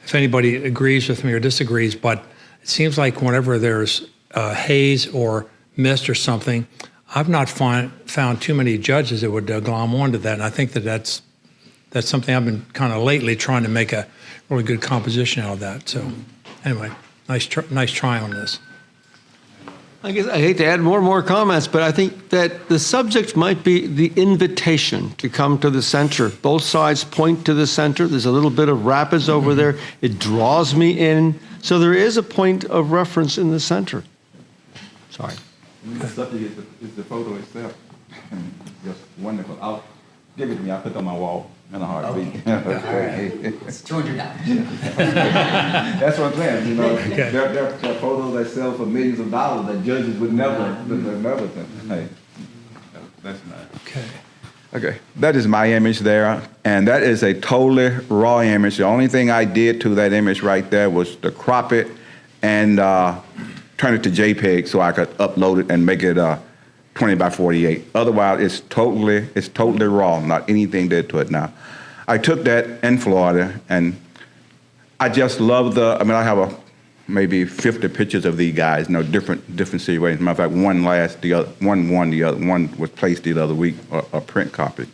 if anybody agrees with me or disagrees, but it seems like whenever there's haze or mist or something, I've not found too many judges that would glom onto that. And I think that's something I've been kind of lately trying to make a really good composition out of that. So anyway, nice try on this. I guess I hate to add more and more comments, but I think that the subject might be the invitation to come to the center. Both sides point to the center. There's a little bit of rapids over there. It draws me in. So there is a point of reference in the center. Sorry. The subject is the photo itself. Just wonderful. I'll give it to me. I'll put it on my wall in a heartbeat. It's $200. That's what I'm saying. Okay. There are photos that sell for millions of dollars that judges would never think. Hey, that's nice. Okay. Okay, that is my image there, and that is a totally raw image. The only thing I did to that image right there was to crop it and turn it to JPEG so I could upload it and make it 20 by 48. Otherwise, it's totally raw, not anything did to it now. I took that in Florida, and I just love I have maybe 50 pictures of these guys, different situations. Matter of fact, one won the other, one was placed the other week, a print copy.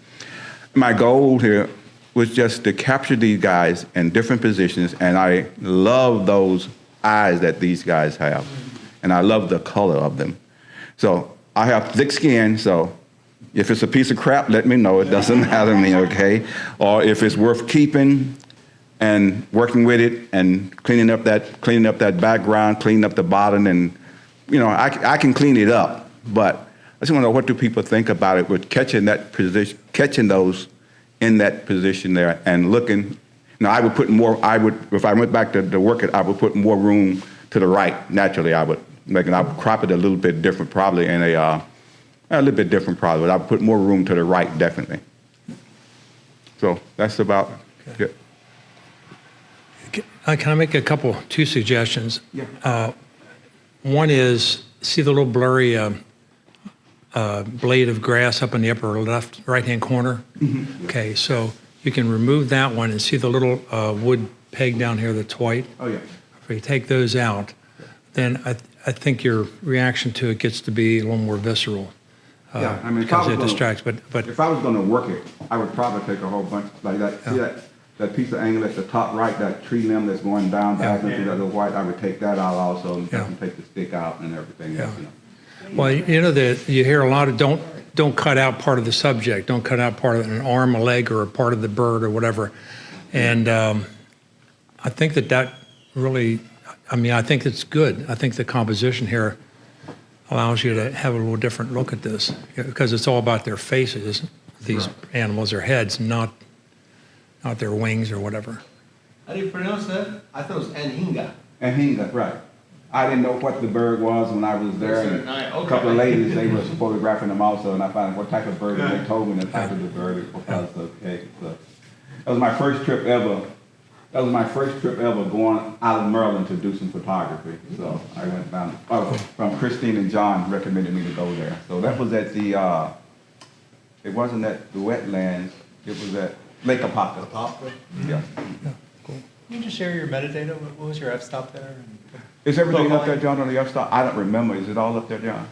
My goal here was just to capture these guys in different positions, and I love those eyes that these guys have, and I love the color of them. So I have thick skin, so if it's a piece of crap, let me know. It doesn't matter to me, okay? Or if it's worth keeping and working with it and cleaning up that background, cleaning up the bottom, and I can clean it up. But I just want to know, what do people think about it with catching those in that position there and looking. I would put more. If I went back to work it, I would put more room to the right. Naturally, I would crop it a little bit different, probably in a little bit different, probably. But I would put more room to the right, definitely. So that's about it. Can I make two suggestions? Yeah. One is, see the little blurry blade of grass up in the upper right-hand corner? Mm-hmm. Okay, so you can remove that one and see the little wood peg down here that's white? Oh, yeah. If you take those out, then I think your reaction to it gets to be a little more visceral. Because it distracts. But if I was going to work it, I would probably take a whole bunch like that. Yeah. See that piece of angle at the top right, that tree limb that's going down back into that little white. I would take that out also, and take the stick out and everything else. Well, you hear a lot of don't cut out part of the subject, don't cut out part of an arm, a leg, or a part of the bird or whatever. And I think that really, I think it's good. I think the composition here allows you to have a little different look at this, because it's all about their faces, these animals, their heads, not their wings or whatever. How do you pronounce that? I thought it was Anhinga. Anhinga, right. I didn't know what the bird was when I was there. And a couple of ladies, they were photographing them also, and I found out what type of bird, and they told me the type of the bird it was. Okay, so that was my first trip ever. That was my first trip ever going out of Maryland to do some photography. So I went down, from Christine and John recommended me to go there. So that was at the, it wasn't at the wetlands, it was at Lake Apopka. Yeah. Can you just share your metadata? What was your f-stop there? Is everything up there, John, on the f-stop? I don't remember. Is it all up there, John?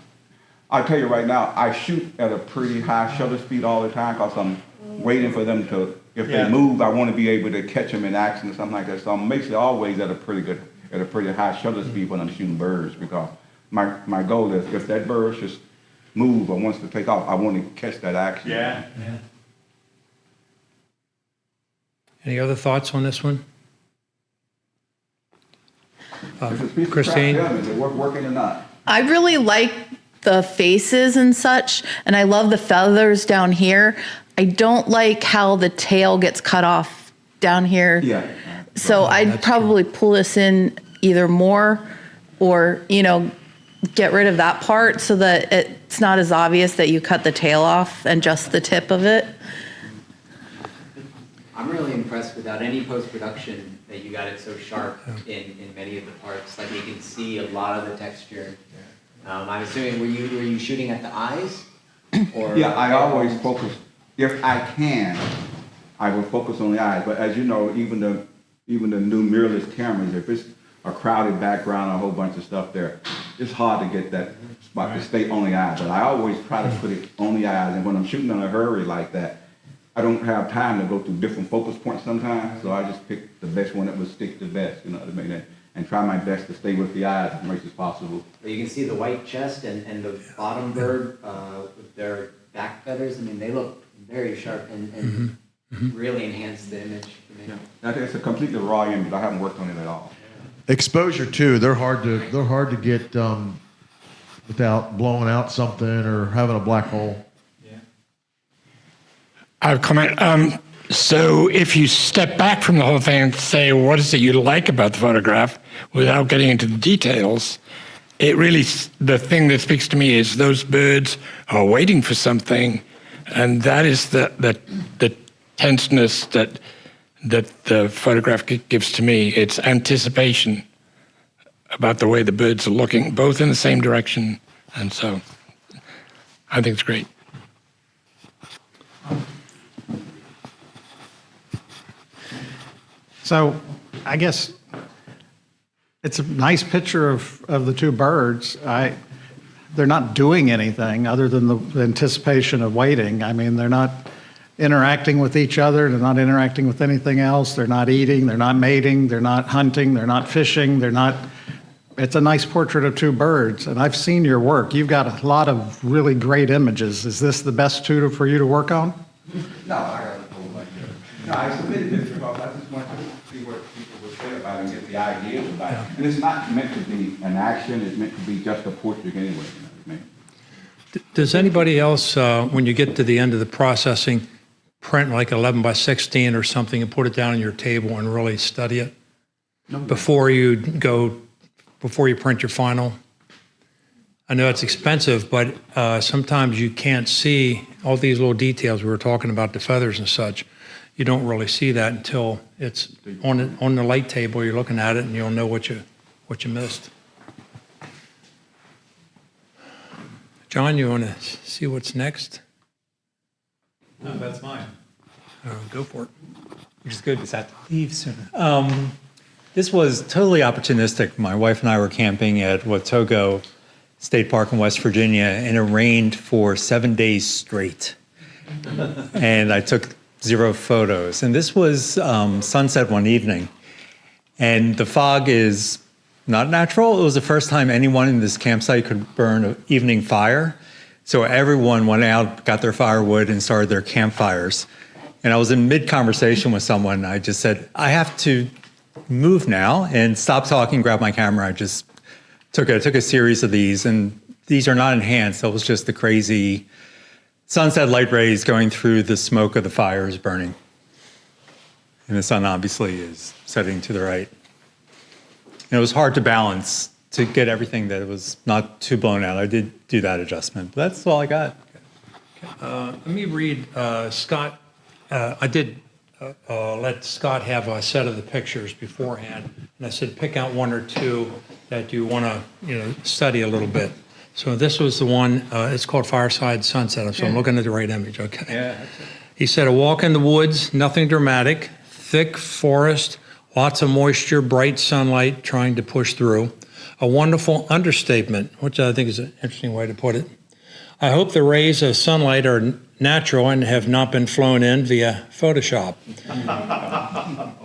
I'll tell you right now, I shoot at a pretty high shutter speed all the time because I'm waiting for them to, if they move, I want to be able to catch them in action or something like that. So I'm basically always at a pretty high shutter speed when I'm shooting birds, because my goal is if that bird just move or wants to take off, I want to catch that action. Yeah. Any other thoughts on this one? If it's piece of Christine? crap, tell me, is it working or not? I really like the faces and such, and I love the feathers down here. I don't like how the tail gets cut off down here. Yeah. So I'd probably pull this in either more or, get rid of that part so that it's not as obvious that you cut the tail off and just the tip of it. I'm really impressed without any post-production that you got it so sharp in many of the parts. Like you can see a lot of the texture. I'm assuming, were you shooting at the eyes? Or Yeah, I always focus, if I can, I will focus on the eyes. But as you know, even the new mirrorless cameras, if it's a crowded background, a whole bunch of stuff there, it's hard to get that spot to stay on the eyes. But I always try to put it on the eyes. And when I'm shooting in a hurry like that, I don't have time to go through different focus points sometimes. So I just pick the best one that would stick the best, you know what I mean? And try my best to stay with the eyes as much as possible. But you can see the white chest and the bottom bird with their back feathers. I mean, they look very sharp and really enhance the image for me. I think it's a completely raw image. I haven't worked on it at all. Exposure too. They're hard to get without blowing out something or having a black hole. I have a comment. So if you step back from the whole thing and say, what is it you like about the photograph, without getting into the details, it really, the thing that speaks to me is those birds are waiting for something, and that is the tenseness that the photograph gives to me. It's anticipation about the way the birds are looking, both in the same direction, and so I think it's great. So I guess it's a nice picture of the two birds. They're not doing anything other than the anticipation of waiting. I mean, they're not interacting with each other. They're not interacting with anything else. They're not eating. They're not mating. They're not hunting. They're not fishing. It's a nice portrait of two birds. And I've seen your work. You've got a lot of really great images. Is this the best two for you to work on? No, I got a whole bunch of it. No, I submitted this because I just wanted to see what people would say about it and get the ideas about it. And it's not meant to be an action, it's meant to be just a portrait anyway, you know what I mean? Does anybody else, when you get to the end of the processing, print like 11 by 16 or something and put it down on your table and really study it before you print your final? I know it's expensive, but sometimes you can't see all these little details we were talking about, the feathers and such. You don't really see that until it's on the light table. You're looking at it, and you'll know what you missed. John, you want to see what's next? No, that's mine. Go for it. Which is good because I have to leave soon. This was totally opportunistic. My wife and I were camping at Watogo State Park in West Virginia, and it rained for 7 days straight. And I took 0 photos. And this was sunset one evening. And the fog is not natural. It was the first time anyone in this campsite could burn an evening fire. So everyone went out, got their firewood, and started their campfires. And I was in mid-conversation with someone. I just said, I have to move now, and stop talking, grab my camera. I just took a series of these, and these are not enhanced. It was just the crazy sunset light rays going through the smoke of the fires burning. And the sun obviously is setting to the right. And it was hard to balance to get everything that it was not too blown out. I did do that adjustment. But that's all I got. Let me read Scott. I did let Scott have a set of the pictures beforehand, and I said pick out one or two that you want to study a little bit. So this was the one. It's called Fireside Sunset. So I'm looking at the right image. Okay. Yeah. He said a walk in the woods, nothing dramatic, thick forest, lots of moisture, bright sunlight trying to push through. A wonderful understatement, which I think is an interesting way to put it. I hope the rays of sunlight are natural and have not been flown in via Photoshop.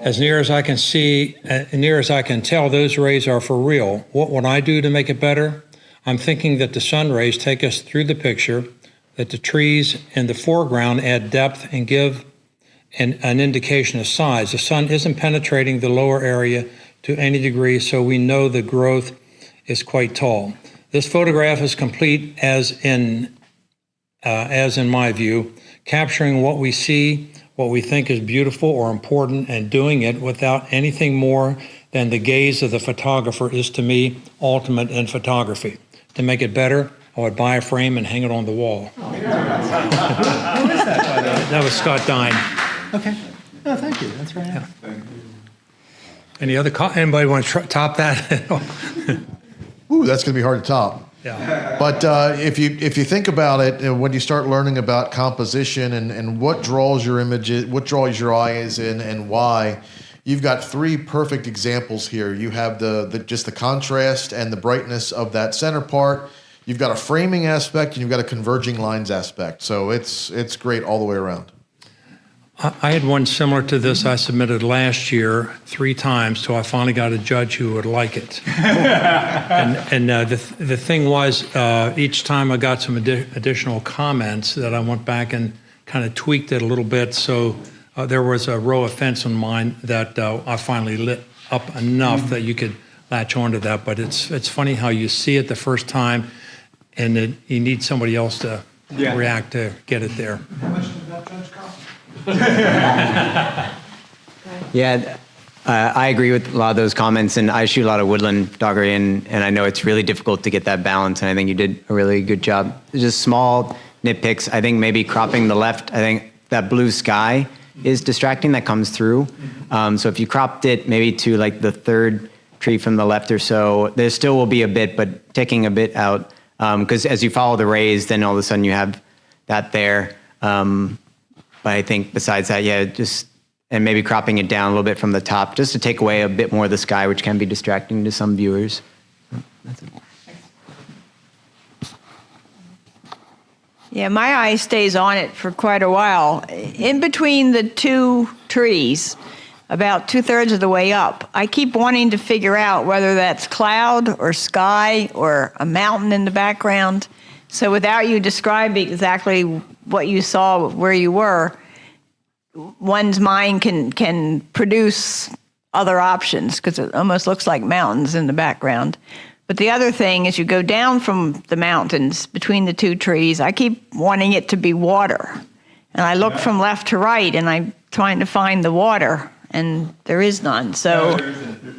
As near as I can see, near as I can tell, those rays are for real. What would I do to make it better? I'm thinking that the sun rays take us through the picture, that the trees in the foreground add depth and give an indication of size. The sun isn't penetrating the lower area to any degree, so we know the growth is quite tall. This photograph is complete as in my view, capturing what we see, what we think is beautiful or important, and doing it without anything more than the gaze of the photographer is, to me, ultimate in photography. To make it better, I would buy a frame and hang it on the wall. Who is that, by the way? That was Scott Dine. Okay. No, thank you. That's very nice. Any other, anybody want to top that? Ooh, that's going to be hard to top. Yeah. But if you think about it, and when you start learning about composition and what draws your images, what draws your eyes in, and why, you've got three perfect examples here. You have just the contrast and the brightness of that center part. You've got a framing aspect, and you've got a converging lines aspect. So it's great all the way around. I had one similar to this I submitted last year 3 times till I finally got a judge who would like it. The thing was, each time I got some additional comments that I went back and kind of tweaked it a little bit. So there was a row of fence on mine that I finally lit up enough that you could latch onto that. But it's funny how you see it the first time, and you need somebody else to react to get it there. How much did that judge cost? Yeah, I agree with a lot of those comments, and I shoot a lot of woodland doggery, and I know it's really difficult to get that balance, and I think you did a really good job. Just small nitpicks. I think maybe cropping the left, I think that blue sky is distracting that comes through. So if you cropped it maybe to like the third tree from the left or so, there still will be a bit, but taking a bit out, because as you follow the rays, then all of a sudden you have that there. But I think besides that, and maybe cropping it down a little bit from the top, just to take away a bit more of the sky, which can be distracting to some viewers. That's it. Yeah, my eye stays on it for quite a while. In between the 2 trees, about 2/3 of the way up, I keep wanting to figure out whether that's cloud or sky or a mountain in the background. So without you describing exactly what you saw where you were, one's mind can produce other options because it almost looks like mountains in the background. But the other thing is you go down from the mountains between the 2 trees, I keep wanting it to be water. And I look from left to right and I'm trying to find the water and there is none. So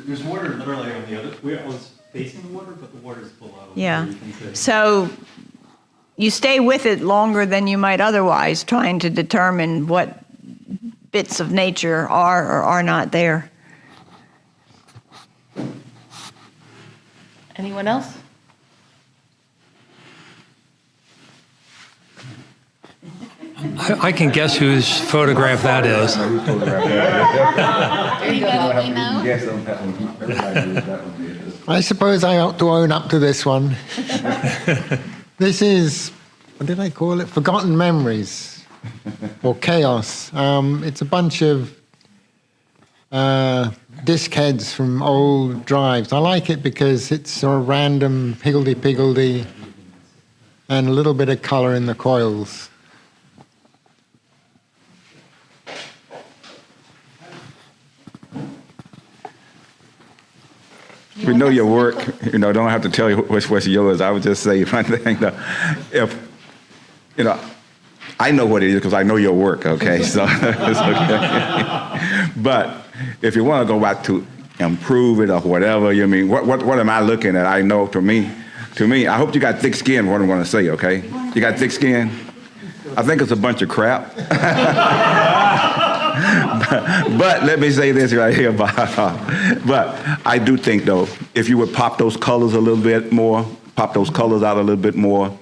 there's water literally on the other. I was facing the water, but the water's below. yeah. So you stay with it longer than you might otherwise, trying to determine what bits of nature are or are not there. Anyone else? I can guess whose photograph that is. There you go, emo. I suppose I ought to own up to this one. This is, what did I call it? Forgotten Memories or Chaos. It's a bunch of disc heads from old drives. I like it because it's sort of random higgledy-piggledy and a little bit of color in the coils. We know your work. Don't have to tell you what's yours. I would just say one thing. I know what it is because I know your work, okay? So it's okay. But if you want to go back to improve it or whatever. You mean what am I looking at? I know to me, I hope you got thick skin. What I want to say, okay? You got thick skin. I think it's a bunch of crap. but let me say this right here, Bob. But I do think though, if you would pop those colors a little bit more, pop those colors out a little bit more,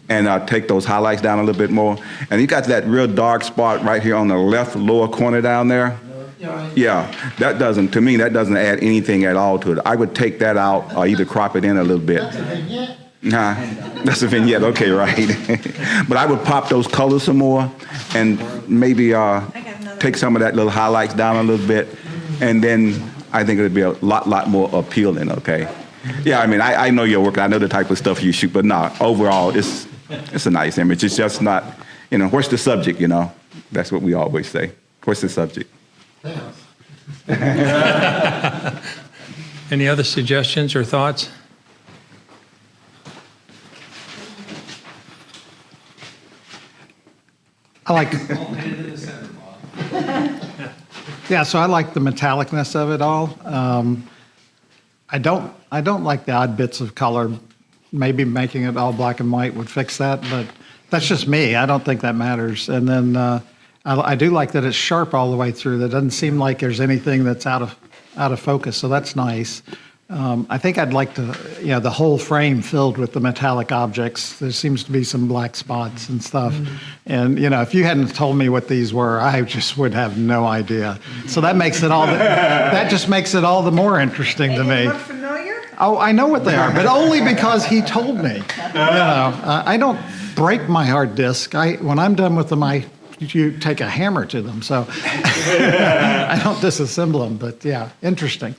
and take those highlights down a little bit more, and you got that real dark spot right here on the left lower corner down there. Yeah, that doesn't add anything at all to it. I would take that out or either crop it in a little bit. Nah, that's a vignette. Okay, right. But I would pop those colors some more and maybe take some of that little highlights down a little bit, and then I think it would be a lot more appealing, okay? Yeah, I mean, I know your work. I know the type of stuff you shoot, but nah, overall, it's a nice image. It's just not, what's the subject, That's what we always say. What's the subject? Any other suggestions or thoughts? I like. Yeah, so I like the metallicness of it all. I don't like the odd bits of color. Maybe making it all black and white would fix that, but that's just me. I don't think that matters. And then I do like that it's sharp all the way through. That doesn't seem like there's anything that's out of focus, so that's nice. I think I'd like to, the whole frame filled with the metallic objects. There seems to be some black spots and stuff. And, if you hadn't told me what these were, I just would have no idea. So that makes it that just makes it all the more interesting to me. Look familiar? Oh, I know what they are, but only because he told me. I don't break my hard disk. When I'm done with them, you take a hammer to them. So I don't disassemble them, but yeah, interesting.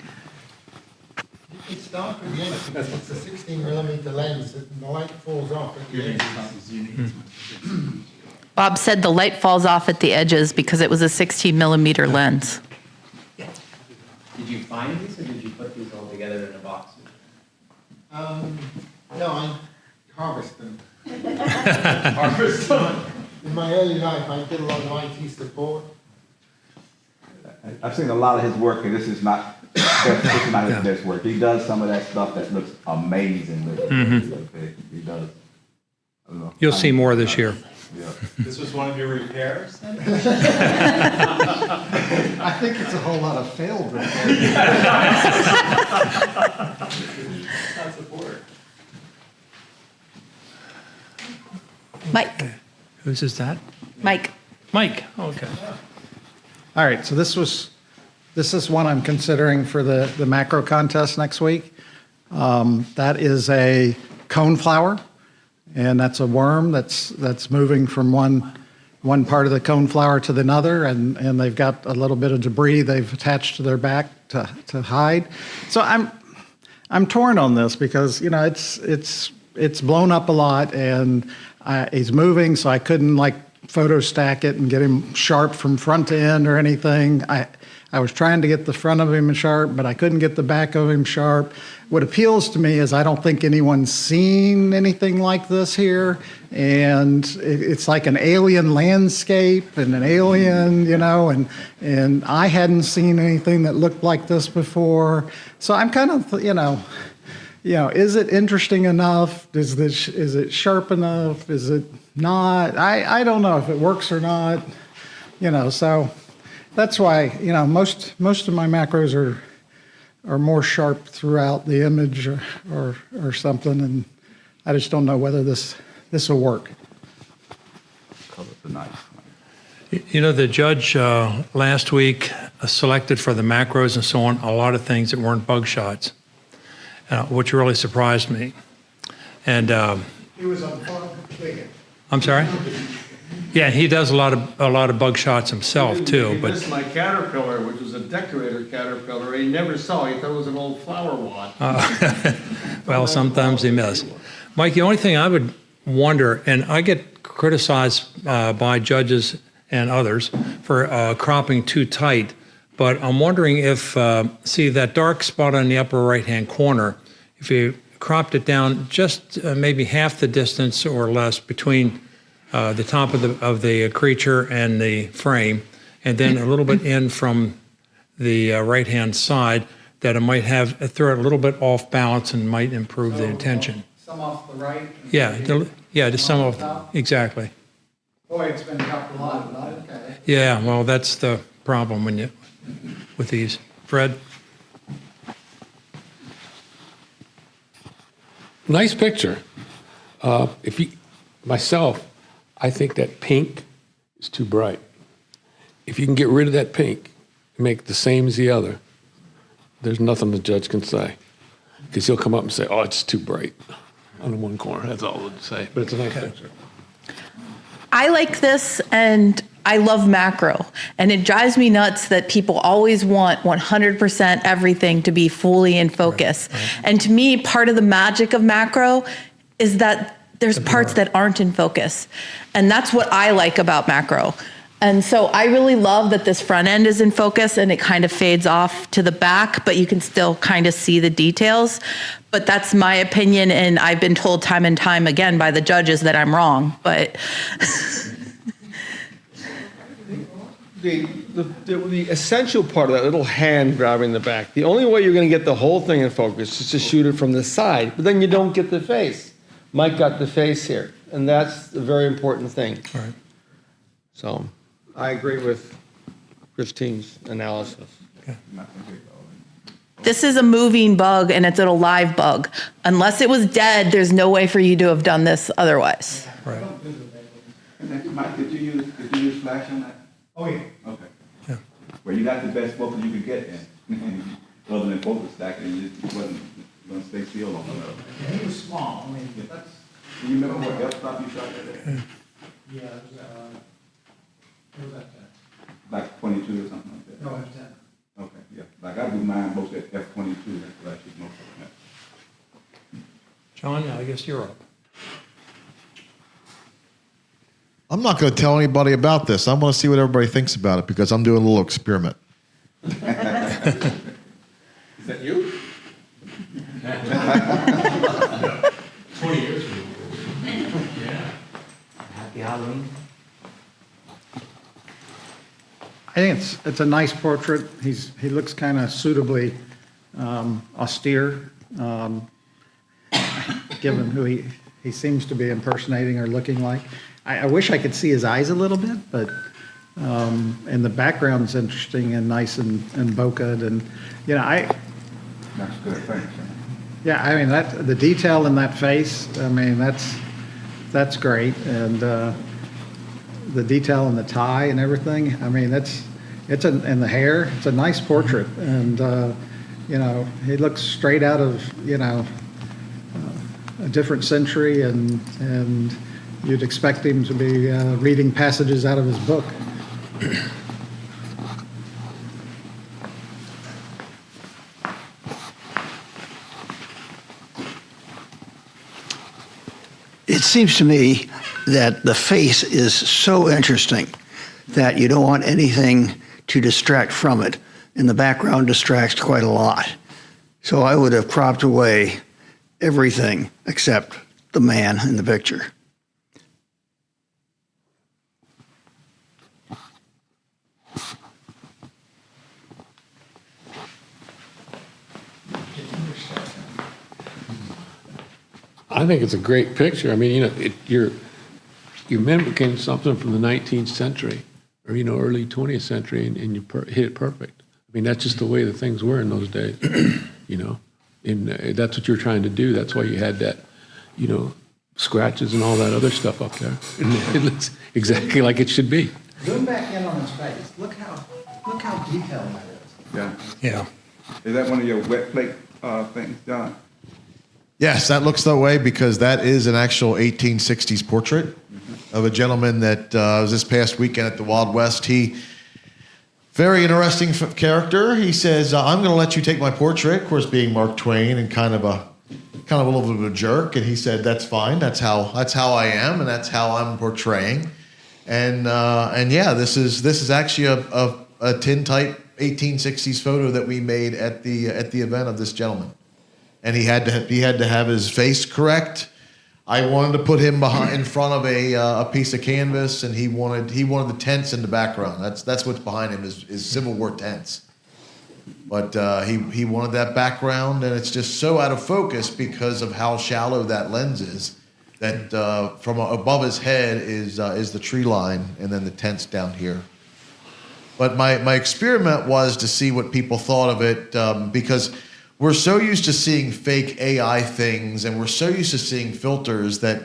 It's dark at the edge because it's a 16mm lens and the light falls off at the edge. Bob said the light falls off at the edges because it was a 16 mm lens. Did you find these or did you put these all together in a box? No, I harvest them. In my early life, I did a lot of IT support. I've seen a lot of his work, and this is not his best work. He does some of that stuff that looks amazing. He does. I don't know. You'll see more this year. Yeah. This was one of your repairs? I think it's a whole lot of failed repairs. Mike. Whose is that? Mike. Mike. Okay. All right, so this is one I'm considering for the macro contest next week. That is a coneflower, and that's a worm that's moving from one part of the coneflower to another, and they've got a little bit of debris they've attached to their back to hide. So I'm torn on this because it's blown up a lot, and he's moving, so I couldn't photo stack it and get him sharp from front to end or anything. I was trying to get the front of him sharp, but I couldn't get the back of him sharp. What appeals to me is I don't think anyone's seen anything like this here, and it's like an alien landscape and an alien, and I hadn't seen anything that looked like this before. So I'm kind of, is it interesting enough? Is it sharp enough? Is it not? I don't know if it works or not. So that's why most of my macros are more sharp throughout the image or something, and I just don't know whether this will work. Colors are nice. The judge last week selected for the macros and so on a lot of things that weren't bug shots, which really surprised me. And He was on bug clicking. I'm sorry? Yeah, he does a lot of bug shots himself too. He But missed my caterpillar, which was a decorator caterpillar. He never saw. He thought it was an old flower wad. well, sometimes they miss. Mike, the only thing I would wonder, and I get criticized by judges and others for cropping too tight, but I'm wondering if, see that dark spot on the upper right-hand corner, if you cropped it down just maybe half the distance or less between the top of the creature and the frame, and then a little bit in from the right-hand side, that it might throw it a little bit off balance and might improve the intention. Some off the right? Just some of, exactly. Boy, it's been chopped a lot, but okay. Yeah, well, that's the problem with these. Fred? Nice picture. Myself, I think that pink is too bright. If you can get rid of that pink and make it the same as the other, there's nothing the judge can say. Because he'll come up and say, oh, it's too bright on the one corner. That's all he'll say. But it's a nice picture. I like this, and I love macro. And it drives me nuts that people always want 100% everything to be fully in focus. Right. And to me, part of the magic of macro is that there's parts that aren't in focus. And that's what I like about macro. And so I really love that this front end is in focus and it kind of fades off to the back, but you can still kind of see the details. But that's my opinion, and I've been told time and time again by the judges that I'm wrong. But the essential part of that little hand grabbing the back, the only way you're going to get the whole thing in focus is to shoot it from the side, but then you don't get the face. Mike got the face here, and that's a very important thing. All right. So I agree with Christine's analysis. Okay. this is a moving bug and it's a live bug. Unless it was dead, there's no way for you to have done this otherwise. Right. Mike, did you use flash on that? Oh, yeah. Okay. Yeah. Well, you got the best focus you could get then. Other than focus stack, and it wasn't going to stay still long enough. Yeah, he was small. I mean, that's. Do you remember what f-stop you shot at there? Yeah, it was at 10. Like 22 or something like that? No, it was 10. Okay, yeah. Like I do mine most at F-22, that's what I shoot most of them at. John, I guess you're up. I'm not going to tell anybody about this. I want to see what everybody thinks about it because I'm doing a little experiment. Is that you? 20 years ago. Yeah. Happy Halloween. I think it's a nice portrait. He looks kind of suitably austere, given who he seems to be impersonating or looking like. I wish I could see his eyes a little bit, but and the background's interesting and nice and bokeh, and That's good, thanks. yeah, I mean the detail in that face. I mean that's great, and the detail in the tie and everything. I mean and the hair. It's a nice portrait, and he looks straight out of a different century, and you'd expect him to be reading passages out of his book. It seems to me that the face is so interesting that you don't want anything to distract from it, and the background distracts quite a lot. So I would have cropped away everything except the man in the picture. I think it's a great picture. I mean, you're mimicking something from the 19th century or, early 20th century, and you hit it perfect. I mean, that's just the way the things were in those days, and that's what you're trying to do. That's why you had that, scratches and all that other stuff up there. And it looks exactly like it should be. Zoom back in on his face. Look how detailed that is. Yeah. Yeah. Is that one of your wet plate things, John? Yes, that looks that way because that is an actual 1860s portrait of a gentleman that was this past weekend at the Wild West. Very interesting character. He says, "I'm going to let you take my portrait." Of course, being Mark Twain and kind of a little bit of a jerk. And he said, "That's fine. That's how I am, and that's how I'm portraying." And yeah, this is actually a tintype 1860s photo that we made at the event of this gentleman. And he had to have his face correct. I wanted to put him in front of a piece of canvas, and he wanted the tents in the background. That's what's behind him is Civil War tents. But he wanted that background, and it's just so out of focus because of how shallow that lens is. That from above his head is the tree line, and then the tent's down here. But my experiment was to see what people thought of it, because we're so used to seeing fake AI things, and we're so used to seeing filters that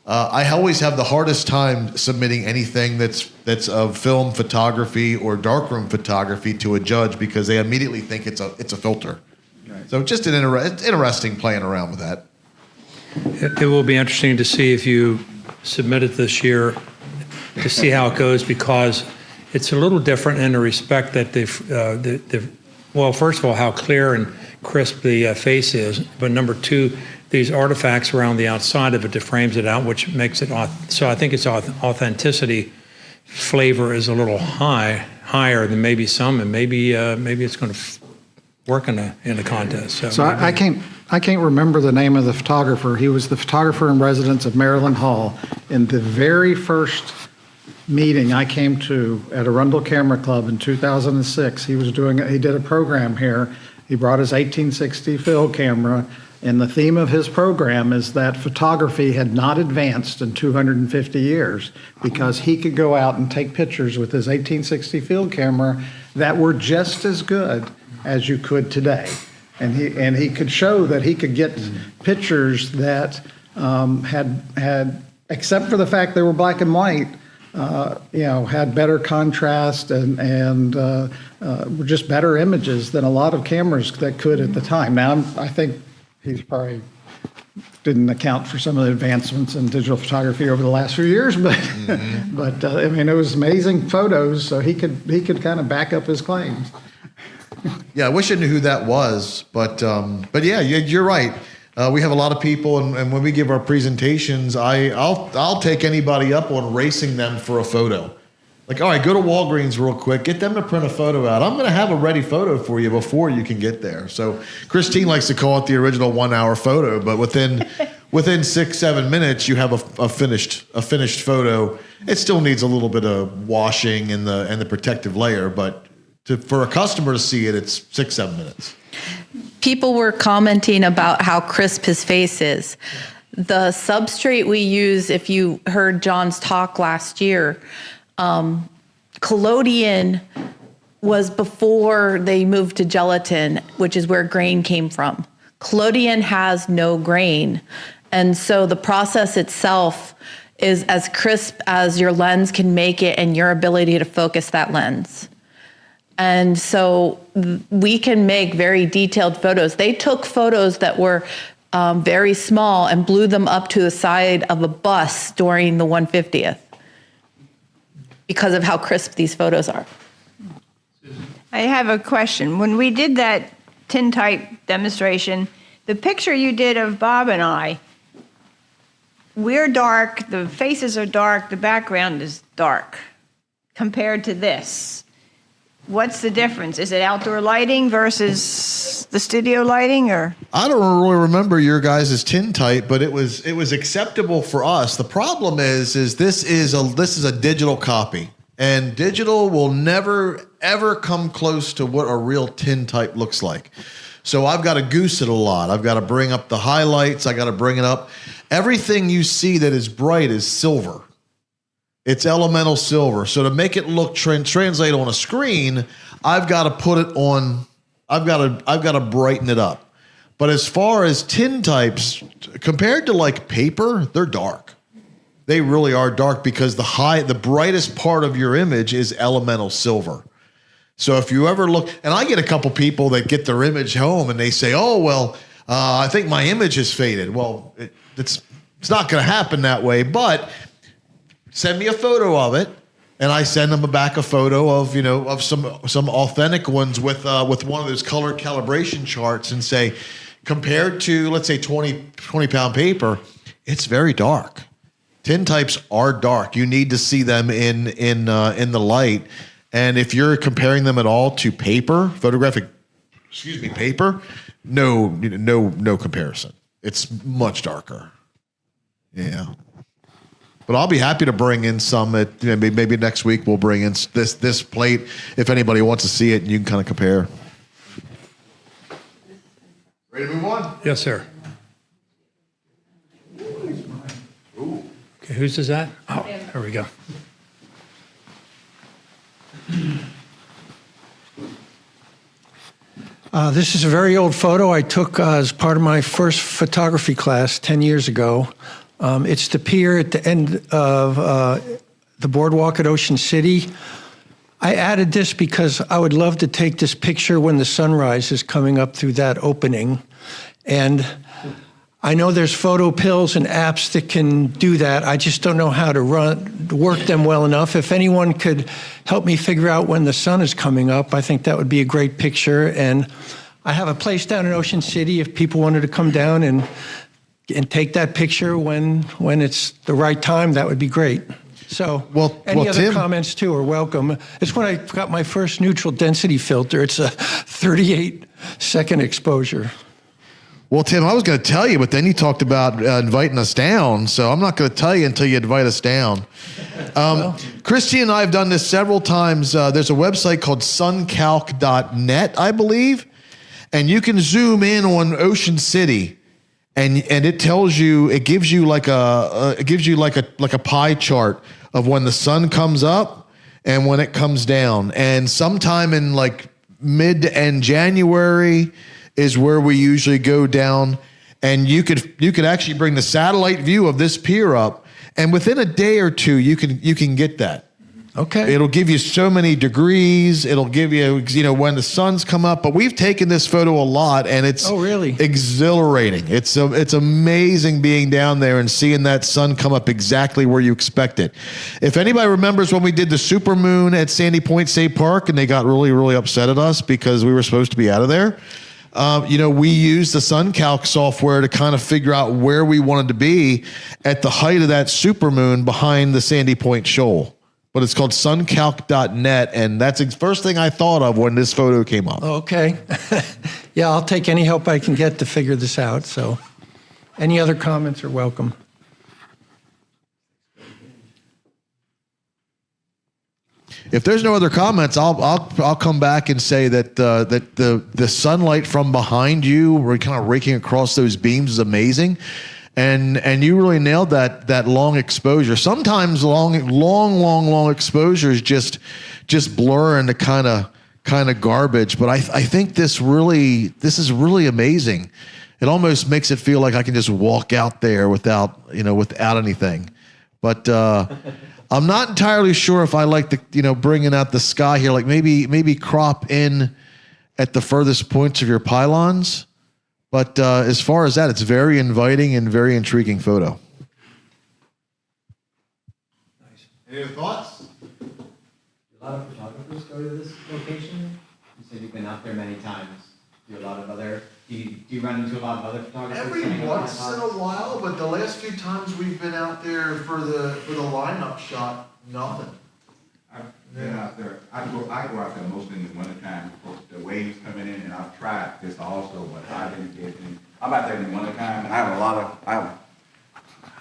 I always have the hardest time submitting anything that's of film photography or darkroom photography to a judge, because they immediately think it's a filter. Right. So just it's interesting playing around with that. It will be interesting to see if you submit it this year to see how it goes, because it's a little different in the respect that well, first of all, how clear and crisp the face is, but number two, these artifacts around the outside of it that frames it out, which makes it so I think its authenticity flavor is a little higher than maybe some, and maybe it's going to work in a contest. So I can't remember the name of the photographer. He was the photographer in residence of Maryland Hall. In the very first meeting I came to at Arundel Camera Club in 2006, he did a program here. He brought his 1860 field camera, and the theme of his program is that photography had not advanced in 250 years, because he could go out and take pictures with his 1860 field camera that were just as good as you could today. And he could show that he could get pictures that had, except for the fact they were black and white, had better contrast and were just better images than a lot of cameras that could at the time. Now, I think he's probably didn't account for some of the advancements in digital photography over the last few years, but but I mean, it was amazing photos, so he could kind of back up his claims. Yeah, I wish I knew who that was, but yeah, you're right. We have a lot of people, and when we give our presentations, I'll take anybody up on racing them for a photo. Like, all right, go to Walgreens real quick, get them to print a photo out. I'm going to have a ready photo for you before you can get there. So Christine likes to call it the original 1 hour photo, but within 6-7 minutes, you have a finished photo. It still needs a little bit of washing and the protective layer, but for a customer to see it, it's 6-7 minutes. People were commenting about how crisp his face is. The substrate we use, if you heard John's talk last year, collodion was before they moved to gelatin, which is where grain came from. Collodion has no grain. And so the process itself is as crisp as your lens can make it and your ability to focus that lens. And so we can make very detailed photos. They took photos that were very small and blew them up to the side of a bus during the 150th because of how crisp these photos are. I have a question. When we did that tintype demonstration, the picture you did of Bob and I, we're dark, the faces are dark, the background is dark compared to this. What's the difference? Is it outdoor lighting versus the studio lighting, or? I don't really remember your guys' tintype, but it was acceptable for us. The problem is this is a digital copy, and digital will never ever come close to what a real tintype looks like. So I've got to goose it a lot. I've got to bring up the highlights. I got to bring it up. Everything you see that is bright is silver. It's elemental silver. So to make it look translate on a screen, I've got to put it on. I've got to brighten it up. But as far as tintypes, compared to like paper, they're dark. They really are dark because the brightest part of your image is elemental silver. So if you ever look, and I get a couple people that get their image home and they say, "Oh well, I think my image has faded." Well, it's not going to happen that way, but send me a photo of it, and I send them back a photo of some authentic ones with one of those color calibration charts, and say, compared to let's say 20 pound paper, it's very dark. Tintypes are dark. You need to see them in the light, and if you're comparing them at all to paper, paper, no comparison. It's much darker. Yeah. But I'll be happy to bring in some. Maybe next week we'll bring in this plate if anybody wants to see it, and you can kind of compare. Ready to move on? Yes, sir. Okay, whose is that? Oh, there we go. This is a very old photo I took as part of my first photography class 10 years ago. It's the pier at the end of the boardwalk at Ocean City. I added this because I would love to take this picture when the sunrise is coming up through that opening. And I know there's photo pills and apps that can do that. I just don't know how to work them well enough. If anyone could help me figure out when the sun is coming up, I think that would be a great picture. And I have a place down in Ocean City if people wanted to come down and take that picture when it's the right time, that would be great. So any other Tim, comments too are welcome. It's when I got my first neutral density filter. It's a 38-second exposure. Well, Tim, I was going to tell you, but then you talked about inviting us down, so I'm not going to tell you until you invite us down. Christy and I have done this several times. There's a website called suncalc.net, I believe, and you can zoom in on Ocean City, and it tells you, it gives you like a pie chart of when the sun comes up and when it comes down, and sometime in like mid to end January is where we usually go down, and you could actually bring the satellite view of this pier up, and within a day or two you can get that. Okay. It'll give you so many degrees. It'll give you when the sun's come up. But we've taken this photo a lot, and it's really exhilarating. It's amazing being down there and seeing that sun come up exactly where you expect it. If anybody remembers when we did the supermoon at Sandy Point State Park, and they got really, really upset at us because we were supposed to be out of there. We used the SunCalc software to kind of figure out where we wanted to be at the height of that supermoon behind the Sandy Point Shoal. But it's called suncalc.net, and that's the first thing I thought of when this photo came up. Okay. Yeah, I'll take any help I can get to figure this out. So any other comments are welcome. If there's no other comments, I'll come back and say that the sunlight from behind you, we're kind of raking across those beams, is amazing, and you really nailed that long exposure. Sometimes long exposures just blur into kind of garbage, but I think this is really amazing. It almost makes it feel like I can just walk out there without anything, but. I'm not entirely sure if I like the, bringing out the sky here, like maybe crop in at the furthest points of your pylons. But as far as that, it's very inviting and very intriguing photo. Nice. Any other thoughts? A lot of photographers go to this location. You said you've been out there many times. Do you run into a lot of other photographers? Every once in a while, but the last few times we've been out there for the lineup shot, nothing. I've been out there. I go out there mostly in the wintertime. Of course, the waves coming in, and I've tried this also, but I didn't get any. I'm out there in the wintertime, and I have a lot of.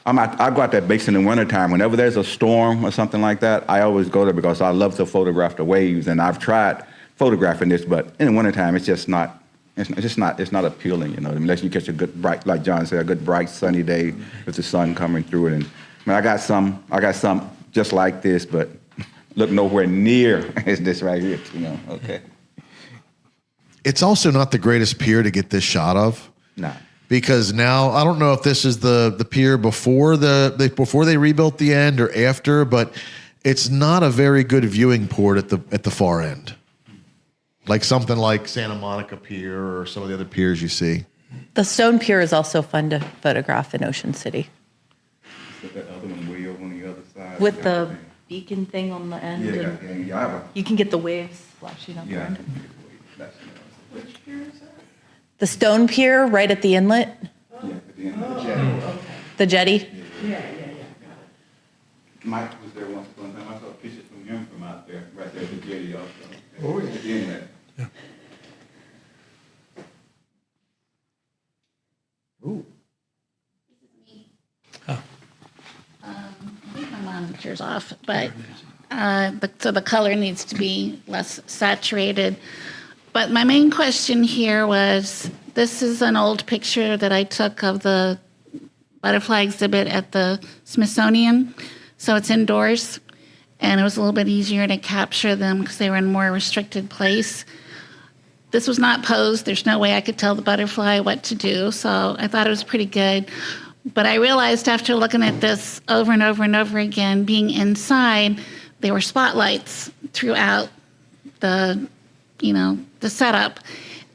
I go out there basically in the wintertime. Whenever there's a storm or something like that, I always go there because I love to photograph the waves, and I've tried photographing this, but in the wintertime, it's just not. It's not appealing, unless you catch a good bright, like John said, a good bright sunny day with the sun coming through it. And I got some just like this, but look nowhere near as this right here, okay. It's also not the greatest pier to get this shot of. Nah. Because now, I don't know if this is the pier before they rebuilt the end or after, but it's not a very good viewing port at the far end. Like something like Santa Monica Pier or some of the other piers you see. The Stone Pier is also fun to photograph in Ocean City. That other one way over on the other side. With the beacon thing on the end. Yeah. You can get the waves splashing up Yeah. around it. Which pier is that? The Stone Pier right at the inlet. Yeah, at the end of the jetty. The jetty. Yeah. Mike was there once upon a time. I saw a picture from him from out there, right there at the jetty also. Oh, yeah. At the inlet. Ooh. I think my monitor's off, but so the color needs to be less saturated. But my main question here was This is an old picture that I took of the butterfly exhibit at the Smithsonian. So it's indoors, and it was a little bit easier to capture them because they were in a more restricted place. This was not posed. There's no way I could tell the butterfly what to do, so I thought it was pretty good. But I realized after looking at this over and over and over again, being inside, there were spotlights throughout the setup,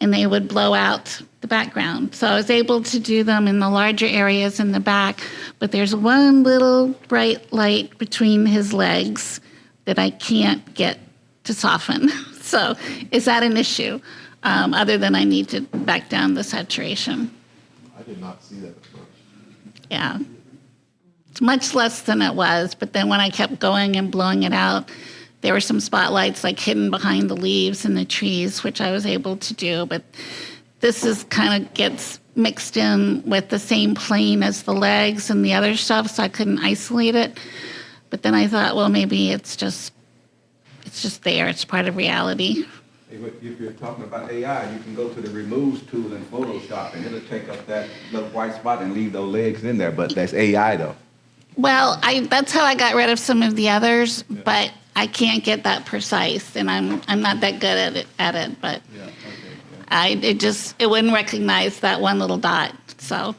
and they would blow out the background. So I was able to do them in the larger areas in the back, but there's one little bright light between his legs that I can't get to soften. So is that an issue, other than I need to back down the saturation? I did not see that at first. Yeah. It's much less than it was, but then when I kept going and blowing it out, there were some spotlights like hidden behind the leaves and the trees, which I was able to do. But this is kind of gets mixed in with the same plane as the legs and the other stuff, so I couldn't isolate it. But then I thought, well, maybe it's just there. It's part of reality. If you're talking about AI, you can go to the removes tool in Photoshop, and it'll take up that little white spot and leave those legs in there. But that's AI, though. Well, that's how I got rid of some of the others, but I can't get that precise, and I'm not that good at it. But it wouldn't recognize that one little dot. So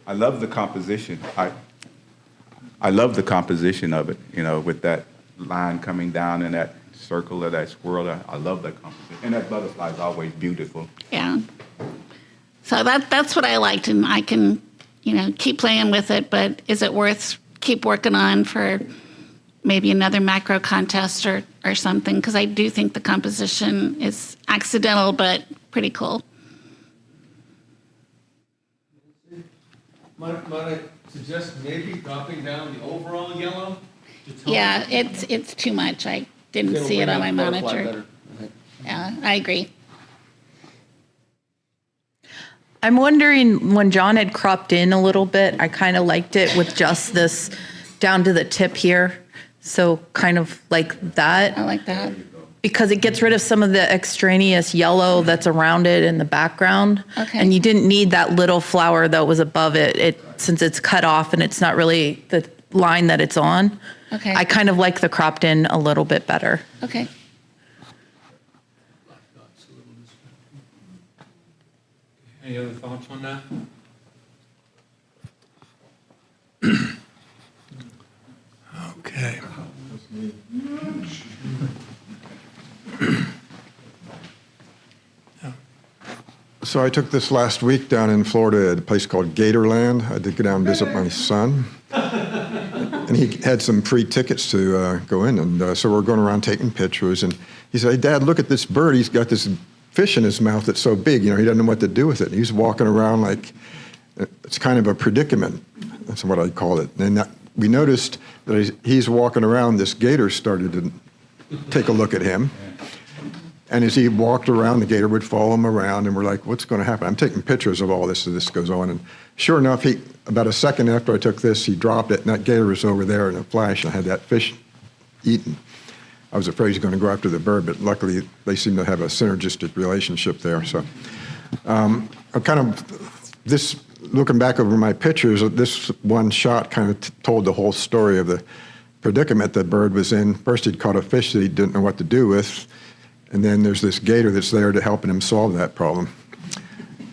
I love the composition. I love the composition of it. With that line coming down and that circle of that swirl. I love that composition, and that butterfly is always beautiful. Yeah. So that's what I liked, and I can keep playing with it. But is it worth keep working on for maybe another macro contest or something? Because I do think the composition is accidental, but pretty cool. Might I suggest maybe dropping down the overall yellow? Yeah, it's too much. I didn't see it on my monitor. Yeah, I agree. I'm wondering, when John had cropped in a little bit, I kind of liked it with just this down to the tip here. So kind of like that. I like that. Because it gets rid of some of the extraneous yellow that's around it in the background. Okay. And you didn't need that little flower that was above it, since it's cut off and it's not really the line that it's on. Okay. I kind of like the cropped in a little bit better. Okay. Any other thoughts on that? Okay. So I took this last week down in Florida at a place called Gatorland. I did go down and visit my son. And he had some free tickets to go in. And so we're going around taking pictures. And he said, "Hey, Dad, look at this bird. He's got this fish in his mouth that's so big. He doesn't know what to do with it." And he's walking around like it's kind of a predicament. That's what I call it. And we noticed that he's walking around, this gator started to take a look at him. And as he walked around, the gator would follow him around, and we're like, what's going to happen? I'm taking pictures of all this as this goes on. And sure enough, about a second after I took this, he dropped it, and that gator was over there in a flash, and had that fish eaten. I was afraid he was going to go after the bird, but luckily they seem to have a synergistic relationship there. So I'm kind of, looking back over my pictures, this one shot kind of told the whole story of the predicament the bird was in. First, he'd caught a fish that he didn't know what to do with, and then there's this gator that's there to helping him solve that problem.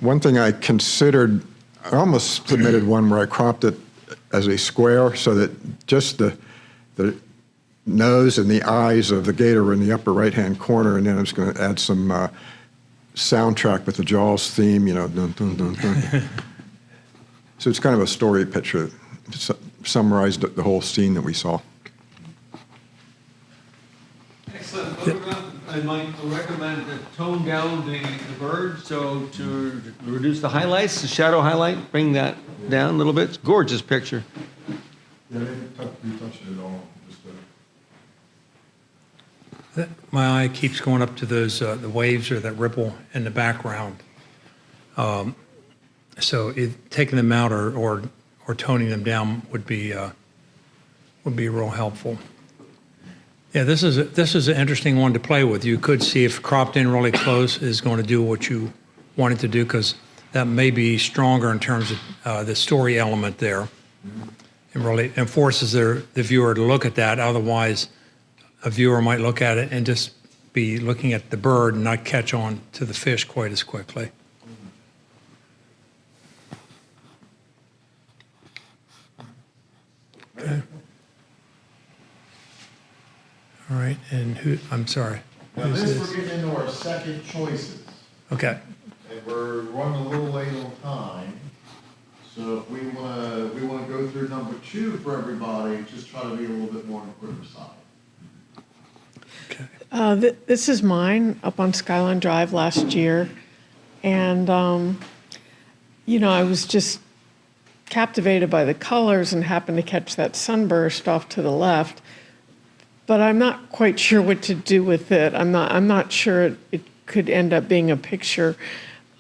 One thing I considered, I almost submitted one where I cropped it as a square so that just the nose and the eyes of the gator were in the upper right-hand corner, and then I was going to add some soundtrack with the Jaws theme, dun, dun, dun, dun. So it's kind of a story picture, summarized the whole scene that we saw. Excellent photograph. I might recommend to tone down the bird, so to reduce the highlights, the shadow highlight, bring that down a little bit. It's a gorgeous picture. Yeah, they didn't retouch it at all. My eye keeps going up to those the waves or that ripple in the background. So taking them out or toning them down would be real helpful. Yeah, this is an interesting one to play with. You could see if cropped in really close is going to do what you wanting to do, because that may be stronger in terms of the story element there. And really and forces the viewer to look at that. Otherwise, a viewer might look at it and just be looking at the bird and not catch on to the fish quite as quickly. Okay. All right, and who, I'm sorry. Now this, we're getting into our second choices. Okay. And we're running a little late on time. So if we wanna go through number 2 for everybody, just try to be a little bit more on the quicker side. This is mine up on Skyline Drive last year. And, I was just captivated by the colors and happened to catch that sunburst off to the left. But I'm not quite sure what to do with it. I'm not sure it could end up being a picture.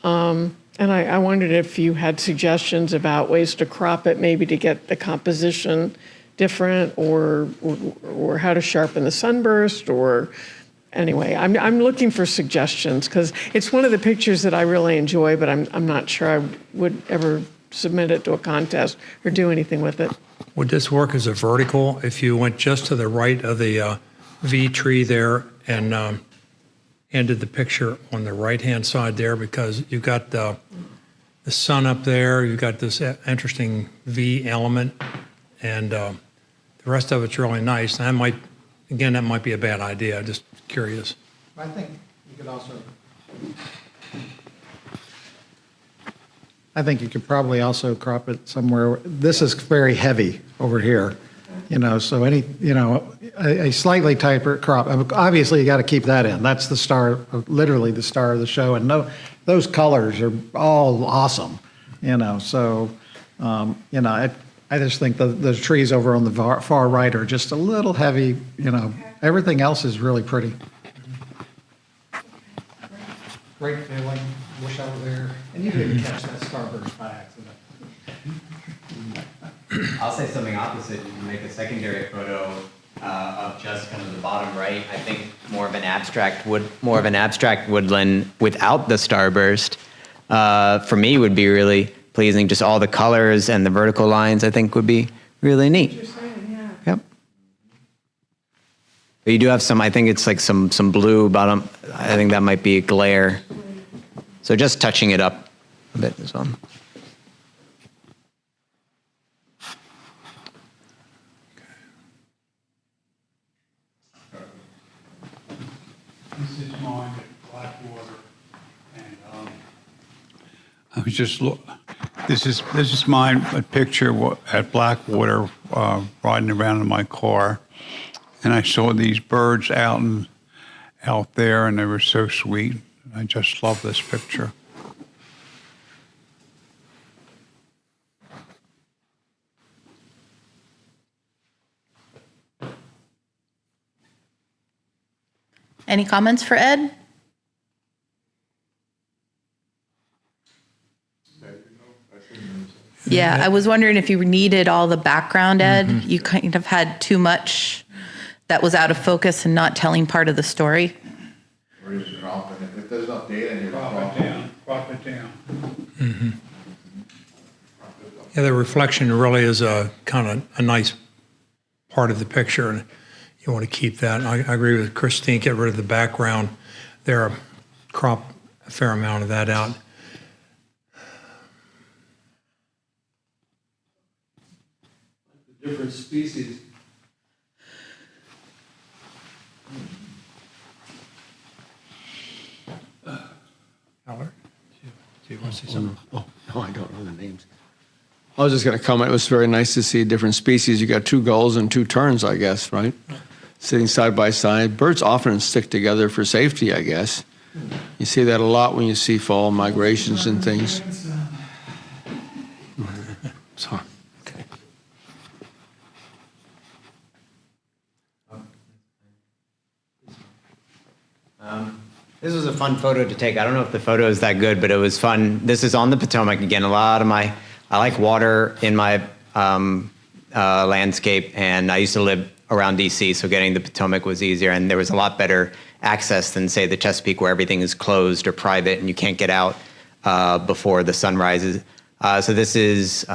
And I wondered if you had suggestions about ways to crop it, maybe to get the composition different, or how to sharpen the sunburst, or anyway, I'm looking for suggestions because it's one of the pictures that I really enjoy, but I'm not sure I would ever submit it to a contest or do anything with it. Would this work as a vertical if you went just to the right of the V tree there and ended the picture on the right-hand side there, because you've got the sun up there, you've got this interesting V element, and the rest of it's really nice. And that might be a bad idea, just curious. I think you could also. I think you could probably also crop it somewhere. This is very heavy over here, so a slightly tighter crop. Obviously, you got to keep that in. That's the star, literally the star of the show. And those colors are all awesome, so, I just think the trees over on the far right are just a little heavy, everything else is really pretty. Great feeling. Wish I were there. And you didn't catch that starburst by accident. I'll say something opposite. You can make a secondary photo of just kind of the bottom right. I think more of an abstract woodland without the starburst, for me, would be really pleasing. Just all the colors and the vertical lines, I think, would be really neat. Yep. But you do have some. I think it's like some blue bottom. I think that might be a glare. So just touching it up a bit as well. This is mine at Blackwater, and I was just this is mine, a picture at Blackwater, riding around in my car, and I saw these birds out there, and they were so sweet. I just love this picture. Any comments for Ed? Yeah, I was wondering if you needed all the background, Ed. Mm-hmm. You kind of had too much that was out of focus and not telling part of the story. Or just dropping it. If there's enough data in here, Crop it down. Mm-hmm. Yeah, the reflection really is a kind of a nice part of the picture, and you want to keep that. I agree with Christine, get rid of the background there, crop a fair amount of that out. Different species. Albert, do you want to say something? Oh, no, I don't know the names. I was just going to comment, it was very nice to see different species. You got 2 gulls and 2 terns, I guess, right? Sitting side by side. Birds often stick together for safety, I guess. You see that a lot when you see fall migrations and things. Sorry. Okay. This was a fun photo to take. I don't know if the photo is that good, but it was fun. This is on the Potomac again. I like water in my landscape, and I used to live around DC, so getting the Potomac was easier, and there was a lot better access than, say, the Chesapeake, where everything is closed or private and you can't get out. before the sun rises. So this is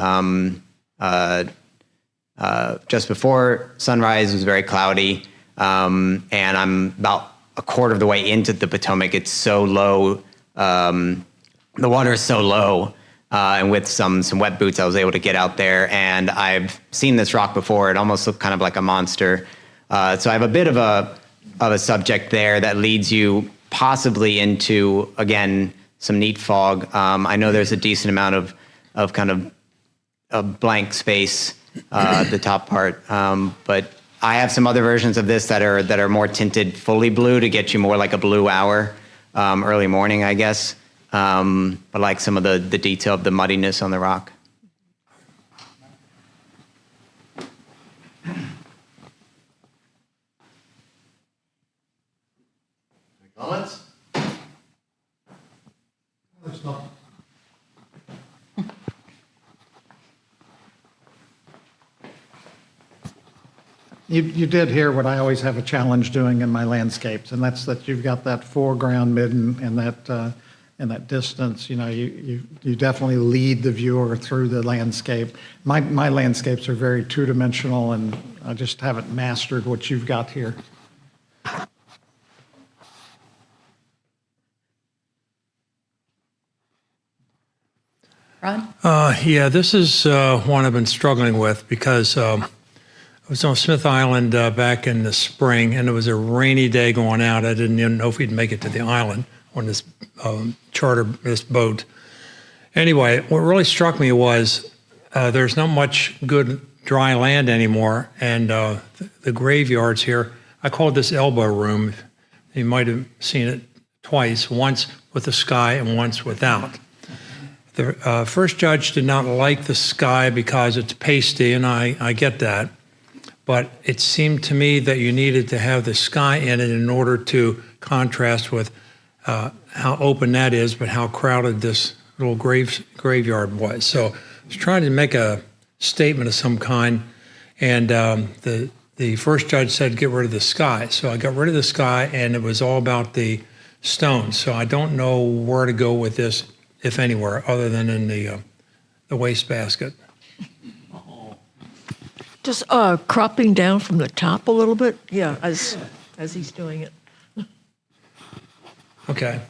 just before sunrise. It was very cloudy, and I'm about a quarter of the way into the Potomac. It's so low. The water is so low, and with some wet boots, I was able to get out there. And I've seen this rock before. It almost looked kind of like a monster. So I have a bit of a subject there that leads you possibly into, again, some neat fog. I know there's a decent amount of kind of a blank space the top part, but I have some other versions of this that are more tinted fully blue to get you more like a blue hour, early morning, I guess. But like some of the detail of the muddiness on the rock. Comments? You did hear what I always have a challenge doing in my landscapes, and that's that you've got that foreground, mid, and that distance. You know, you definitely lead the viewer through the landscape. My landscapes are very two-dimensional, and I just haven't mastered what you've got here. Ron? Yeah, this is one I've been struggling with because I was on Smith Island back in the spring, and it was a rainy day going out. I didn't even know if we'd make it to the island on this this boat. Anyway, what really struck me was there's not much good dry land anymore, and the graveyards here, I call this elbow room. You might have seen it twice, once with the sky and once without. The first judge did not like the sky because it's pasty, and I get that. But it seemed to me that you needed to have the sky in it in order to contrast with how open that is, but how crowded this little graveyard was. So I was trying to make a statement of some kind, and the first judge said, get rid of the sky. So I got rid of the sky, and it was all about the stones. So I don't know where to go with this, if anywhere, other than in the wastebasket. Just cropping down from the top a little bit, yeah, as he's doing it. Okay,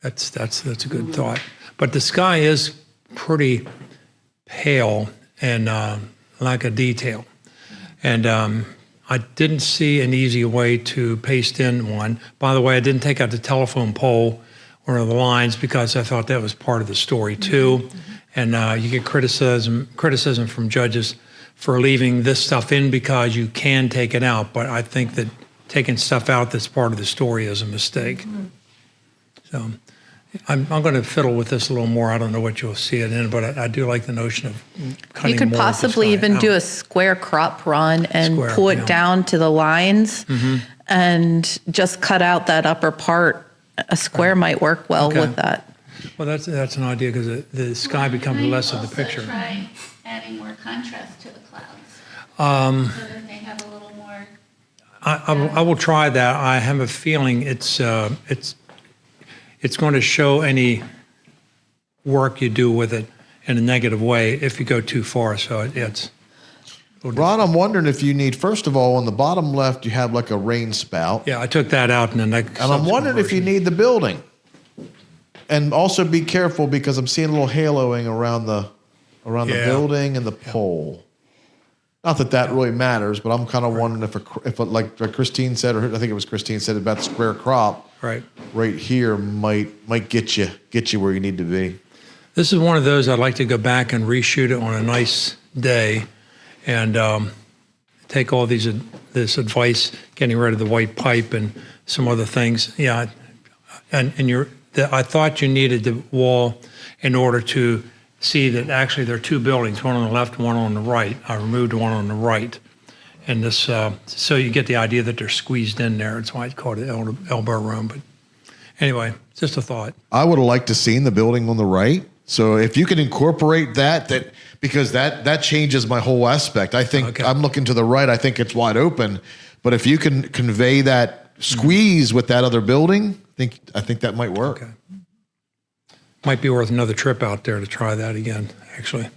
that's a good thought. But the sky is pretty pale and lack of detail, and I didn't see an easy way to paste in one. By the way, I didn't take out the telephone pole or the lines because I thought that was part of the story too, and you get criticism from judges for leaving this stuff in because you can take it out, but I think that taking stuff out that's part of the story is a mistake. So I'm going to fiddle with this a little more. I don't know what you'll see it in, but I do like the notion of cutting You could more of the possibly sky even out. do a square crop run and Square, pull it yeah. down to the lines and just cut out that upper part. A square might work well Okay. with that. Well, that's an idea because the sky becomes less of the picture. Try adding more contrast to the clouds Um, so that they have a little more. I will try that. I have a feeling it's going to show any work you do with it in a negative way if you go too far. So it's. Ron, I'm wondering if you need, first of all, on the bottom left, you have like a rain spout. Yeah, I took that out in the next. And I'm wondering if you need the building. And also be careful because I'm seeing a little haloing around the Yeah. building and the pole. Not that really matters, but I'm kind of wondering if like Christine said, or I think it was Christine said about the square crop, right here might get you where you need to be. This is one of those I'd like to go back and reshoot it on a nice day, and take all this advice, getting rid of the white pipe and some other things. Yeah, and I thought you needed the wall in order to see that actually there are two buildings, one on the left, one on the right. I removed one on the right, and this so you get the idea that they're squeezed in there. That's why I called it elbow room. But anyway, just a thought. I would have liked to seen the building on the right. So if you can incorporate that because that changes my whole aspect. I think I'm looking to the right. I think it's wide open, but if you can convey that squeeze with that other building, I think that might work. Okay. Might be worth another trip out there to try that again, actually.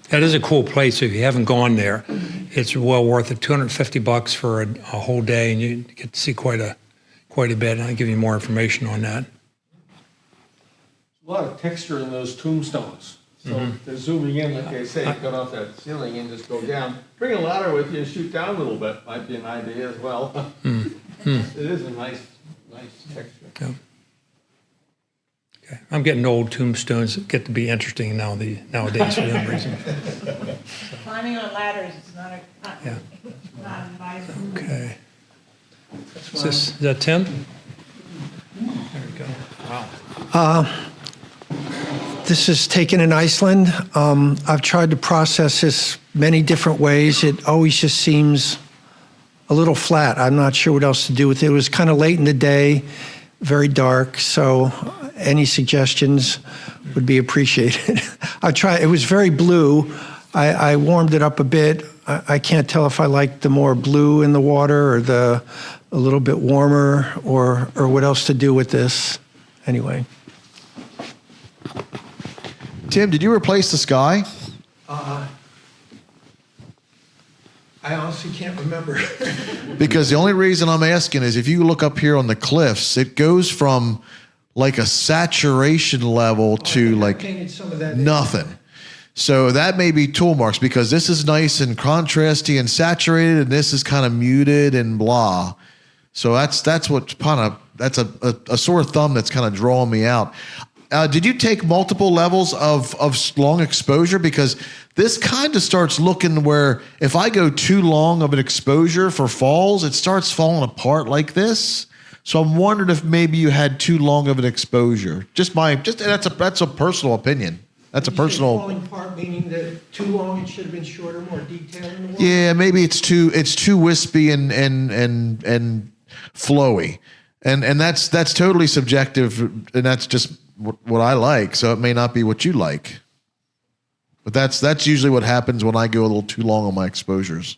That is a cool place. If you haven't gone there, it's well worth it. $250 for a whole day, and you get to see quite a bit. And I'll give you more information on that. A lot of texture in those tombstones. So they're zooming in, like they say, cut off that ceiling and just go down. Bring a ladder with you and shoot down a little bit. Might be an idea as well. It is a nice texture. Yeah. Okay. I'm getting old. Tombstones get to be interesting nowadays for some reason. Climbing on ladders is not Yeah. not advisable. Okay. Is that Tim? There we go. Wow. This is taken in Iceland. I've tried to process this many different ways. It always just seems a little flat. I'm not sure what else to do with it. It was kind of late in the day, very dark, so any suggestions would be appreciated. I tried. It was very blue. I warmed it up a bit. I can't tell if I like the more blue in the water or a little bit warmer or what else to do with this. Anyway. Tim, did you replace the sky? I honestly can't remember. Because the only reason I'm asking is if you look up here on the cliffs, it goes from like a saturation level to like nothing. So that may be tool marks because this is nice and contrasty and saturated, and this is kind of muted and blah. So that's what kind of that's a sore thumb that's kind of drawing me out. Did you take multiple levels of long exposure? Because this kind of starts looking where if I go too long of an exposure for falls, it starts falling apart like this. So I'm wondering if maybe you had too long of an exposure. That's a personal opinion. That's a personal. Falling apart, meaning that too long, it should have been shorter, more detailed in the water. Yeah, maybe it's too wispy and flowy, and that's totally subjective, and that's just what I like. So it may not be what you like, but that's usually what happens when I go a little too long on my exposures.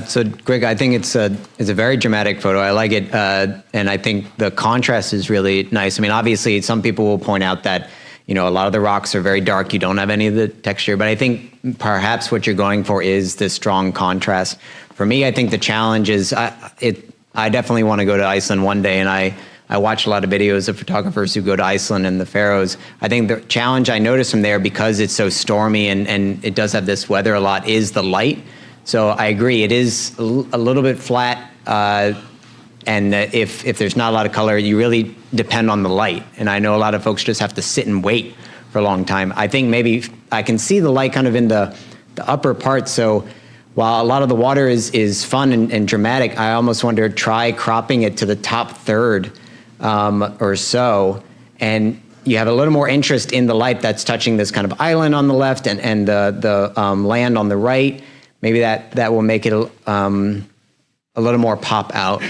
So, Greg, I think it's a very dramatic photo. I like it, and I think the contrast is really nice. I mean, obviously, some people will point out that a lot of the rocks are very dark. You don't have any of the texture, but I think perhaps what you're going for is this strong contrast. For me, I think the challenge is I definitely want to go to Iceland one day, and I watch a lot of videos of photographers who go to Iceland and the Faroes. I think the challenge I notice from there, because it's so stormy and it does have this weather a lot, is the light. So I agree, it is a little bit flat, and if there's not a lot of color, you really depend on the light. And I know a lot of folks just have to sit and wait for a long time. I think maybe I can see the light kind of in the upper part, so while a lot of the water is fun and dramatic, I almost wonder try cropping it to the top third or so, and you have a little more interest in the light that's touching this kind of island on the left and the land on the right. Maybe that will make it a little more pop out.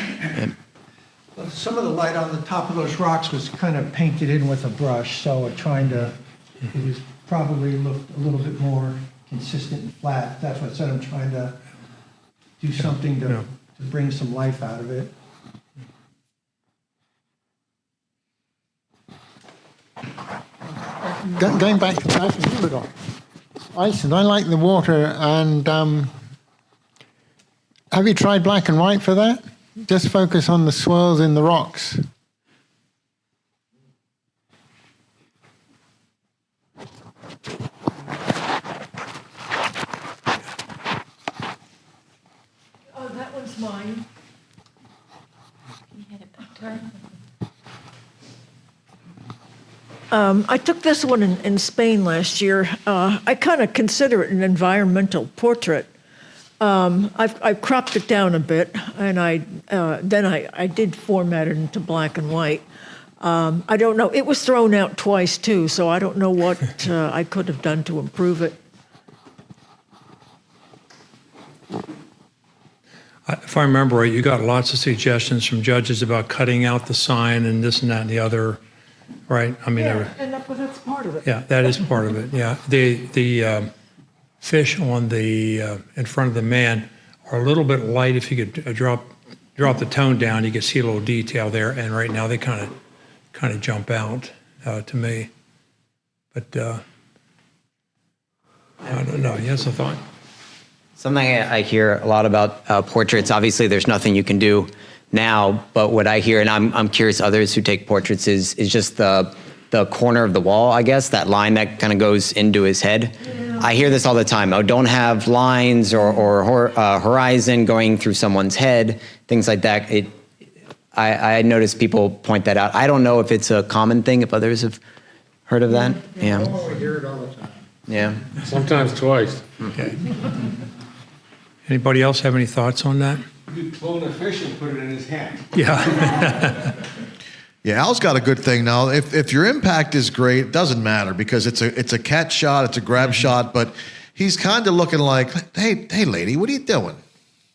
Some of the light on the top of those rocks was kind of painted in with a brush, so it was probably looked a little bit more consistent and flat. That's what I said. I'm trying to do something to bring some life out of it. Going back to that a little bit, Iceland, I like the water, and have you tried black and white for that? Just focus on the swirls in the rocks. Oh, that one's mine. I took this one in Spain last year. I kind of consider it an environmental portrait. I've cropped it down a bit, and then I did format it into black and white. I don't know. It was thrown out twice too, so I don't know what I could have done to improve it. If I remember right, you got lots of suggestions from judges about cutting out the sign and this and that and the other, right? I mean, and that's part of it. yeah, that is part of it. Yeah, the fish on the in front of the man are a little bit light. If you could drop the tone down, you can see a little detail there. And right now they kind of kind of jump out to me. But I don't know. You have a thought? Something I hear a lot about portraits, obviously there's nothing you can do now, but what I hear, and I'm curious others who take portraits, is just the corner of the wall, I guess, that line that kind of goes into his head. Yeah. I hear this all the time. Oh, don't have lines or horizon going through someone's head, things like that. I notice people point that out. I don't know if it's a common thing, if others have heard of that. Yeah. Oh, we hear it all the time. Yeah. Sometimes twice. Okay. Anybody else have any thoughts on that? You could clone a fish and put it in his hand. Yeah. Yeah, Al's got a good thing now. If your impact is great, it doesn't matter because it's a catch shot, it's a grab shot, but he's kind of looking like, hey, lady, what are you doing?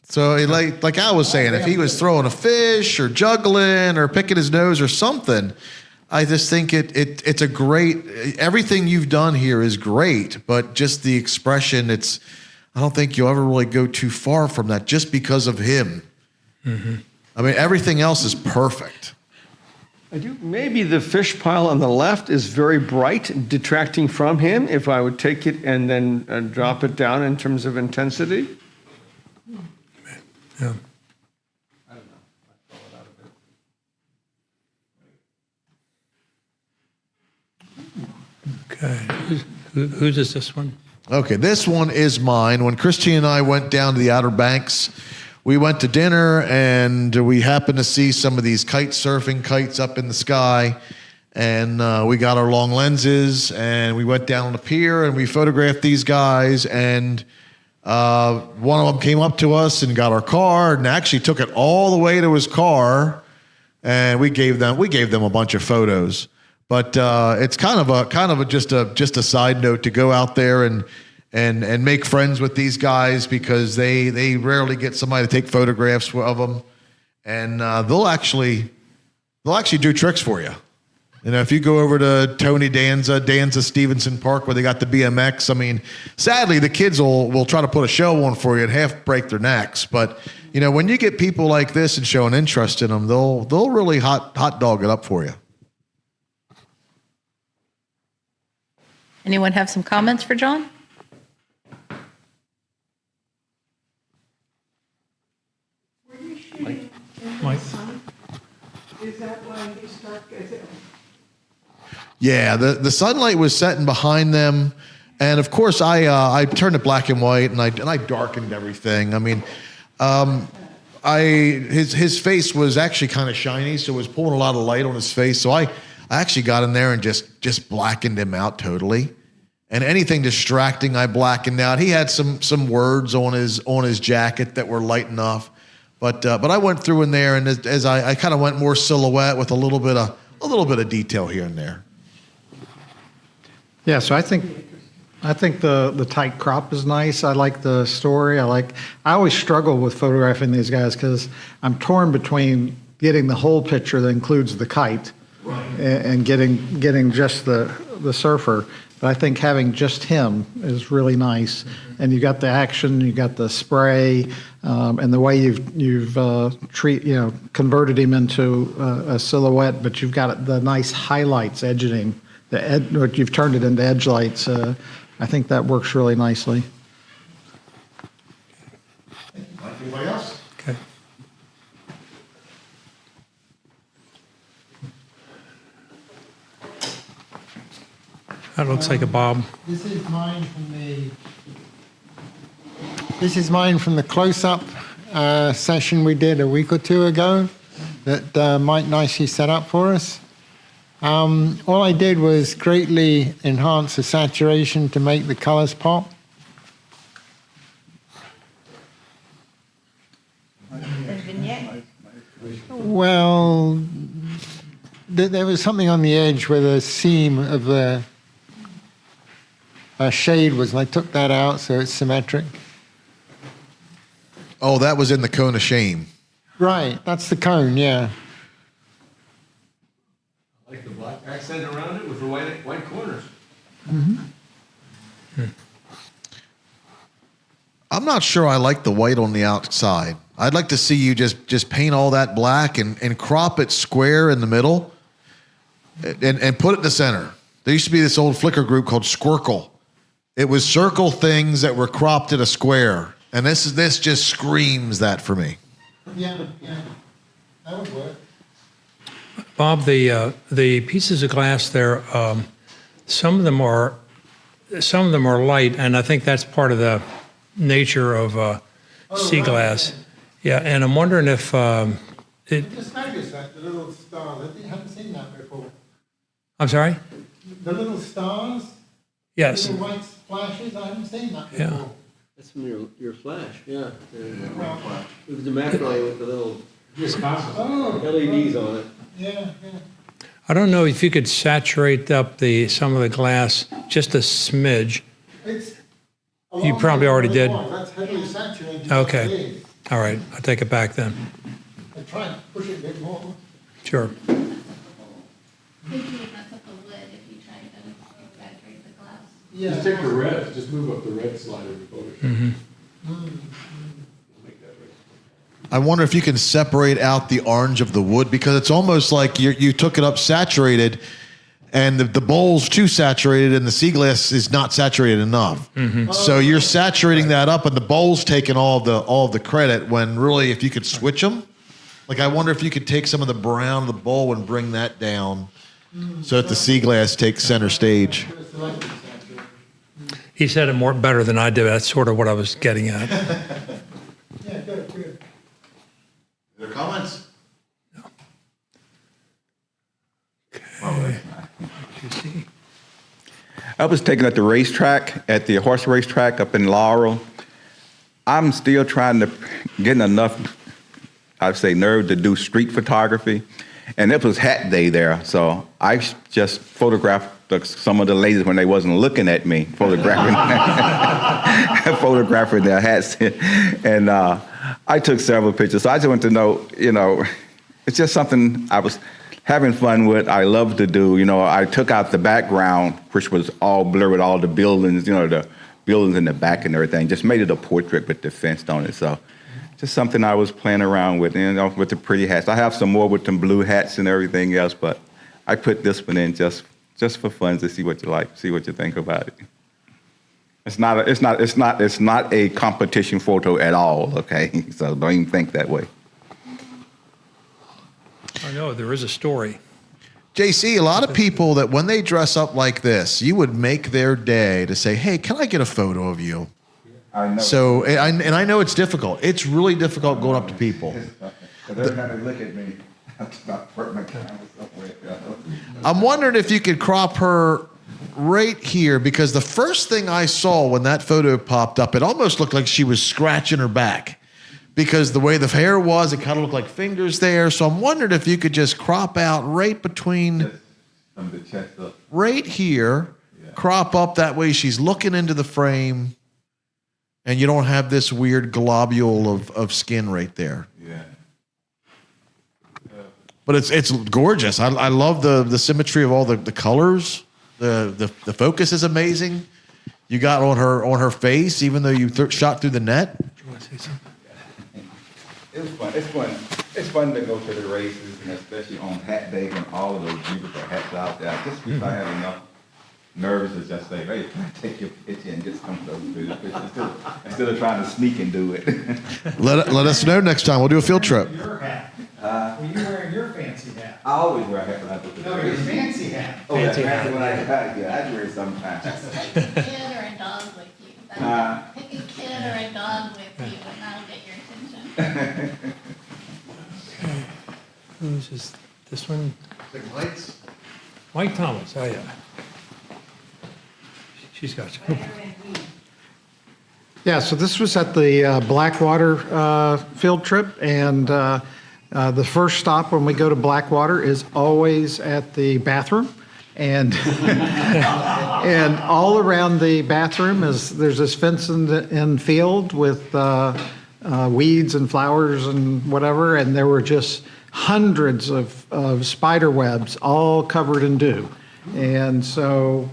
So like Al was saying, if he was throwing a fish or juggling or picking his nose or something, I just think it's a great, everything you've done here is great, but just the expression, I don't think you'll ever really go too far from that just because of him. Mm-hmm. I mean, everything else is perfect. Maybe the fish pile on the left is very bright, detracting from him, if I would take it and then drop it down in terms of intensity. Yeah. I don't know. I throw it out a bit. Okay. Whose is this one? Okay, this one is mine. When Christy and I went down to the Outer Banks, we went to dinner and we happened to see some of these kite surfing kites up in the sky. And we got our long lenses and we went down on the pier and we photographed these guys. And one of them came up to us and got our card and actually took it all the way to his car. And we gave them a bunch of photos. But it's kind of just a side note to go out there and make friends with these guys because they rarely get somebody to take photographs of them, and they'll actually do tricks for you. You know, if you go over to Tony Danza Stevenson Park where they got the BMX, I mean, sadly the kids will try to put a show on for you and half break their necks. But you know, when you get people like this and show an interest in them, they'll really hot dog it up for you. Anyone have some comments for John? Were you shooting in Mike? the sun? Is that why you start? Yeah, the sunlight was setting behind them, and of course I turned it black and white and I darkened everything. I mean, his face was actually kind of shiny, so it was pulling a lot of light on his face. So I actually got in there and just blackened him out totally. And anything distracting, I blackened out. He had some words on his jacket that were light enough, but I went through in there, and as I kind of went more silhouette with a little bit of detail here and there. Yeah, so I think the tight crop is nice. I like the story. I always struggle with photographing these guys because I'm torn between getting the whole picture that includes the kite, right, and getting just the surfer. But I think having just him is really nice. Mm-hmm. And you got the action, you got the spray, and the way you've converted him into a silhouette. But you've got the nice highlights edging you've turned it into edge lights. I think that works really nicely. Anybody else? Okay. That looks like a Bob. This is mine from the close-up session we did a week or two ago that Mike nicely set up for us. All I did was greatly enhance the saturation to make the colors pop. Well, there was something on the edge where the seam of the shade was, and I took that out so it's symmetric. Oh, that was in the cone of shame. Right, that's the cone, yeah. I like the black accent around it with the white corners. Mm-hmm. I'm not sure I like the white on the outside. I'd like to see you just paint all that black and crop it square in the middle. and put it in the center. There used to be this old Flickr group called Squircle. It was circle things that were cropped at a square. And this just screams that for me. Yeah, that would work. Bob, the pieces of glass there, some of them are light, and I think that's part of the nature of sea glass. Yeah, and I'm wondering if I just noticed that, the little stars. I haven't seen that before. I'm sorry? The little stars? Yes. Little white splashes? I haven't seen that before. Yeah. That's from your flash, yeah. It was the macro with the little LEDs on it. Yeah. I don't know if you could saturate up some of the glass just a smidge. You probably already did. That's heavily saturated. Okay. All right. I'll take it back then. I try and push it a bit more. Sure. Yeah. Just take the red, just move up the red slider in Photoshop. I wonder if you can separate out the orange of the wood, because it's almost like you took it up saturated and the bowl's too saturated and the sea glass is not saturated enough. So you're saturating that up and the bowl's taking all of the credit, when really if you could switch them, like I wonder if you could take some of the brown of the bowl and bring that down so that the sea glass takes center stage. He said it better than I did. That's sort of what I was getting at. Yeah, good. Are there comments? I was taken at the racetrack, at the horse racetrack up in Laurel. I'm still trying to get enough, I'd say, nerve to do street photography. And it was hat day there, so I just photographed some of the ladies when they wasn't looking at me, photographing their hats. And I took several pictures. So I just want to know, it's just something I was having fun with. I love to do. I took out the background, which was all blurred with all the buildings, the buildings in the back and everything. Just made it a portrait with the fence on it. So just something I was playing around with, with the pretty hats. I have some more with them blue hats and everything else, but I put this one in just for fun, to see what you like, see what you think about it. It's not a competition photo at all, okay? So don't even think that way. I know there is a story. JC, a lot of people that when they dress up like this, you would make their day to say, hey, can I get a photo of you? I know. So, and I know it's difficult. It's really difficult going up to people. They're going to look at me. I'm wondering if you could crop her right here, because the first thing I saw when that photo popped up, it almost looked like she was scratching her back, because the way the hair was, it kind of looked like fingers there. So I'm wondering if you could just crop out right between, From the chest up. right here, crop up that way she's looking into the frame, and you don't have this weird globule of skin right there. Yeah. But it's gorgeous. I love the symmetry of all the colors. The focus is amazing. You got on her face, even though you shot through the net. Do you want to say something? It was fun. It's fun. It's fun to go to the races, and especially on hat day when all of those beautiful hats are out there. Just because I have enough nerves to just say, hey, can I take your picture and get some of those pictures instead of trying to sneak and do it. Let us know next time. We'll do a field trip. Your hat. Were you wearing your fancy hat? I always wear a hat when I go to the No, your races. fancy hat. Oh, that's fancy when I got it. Yeah, I wear it sometimes. Pick a kid or a dog with you. Pick a kid or a dog with you, and that'll get your attention. Who's this one? Mike Thomas. Oh, yeah. She's got you. Yeah, so this was at the Blackwater field trip, and the first stop when we go to Blackwater is always at the bathroom, and and all around the bathroom there's this fenced in field with weeds and flowers and whatever, and there were just hundreds of spider webs all covered in dew, and so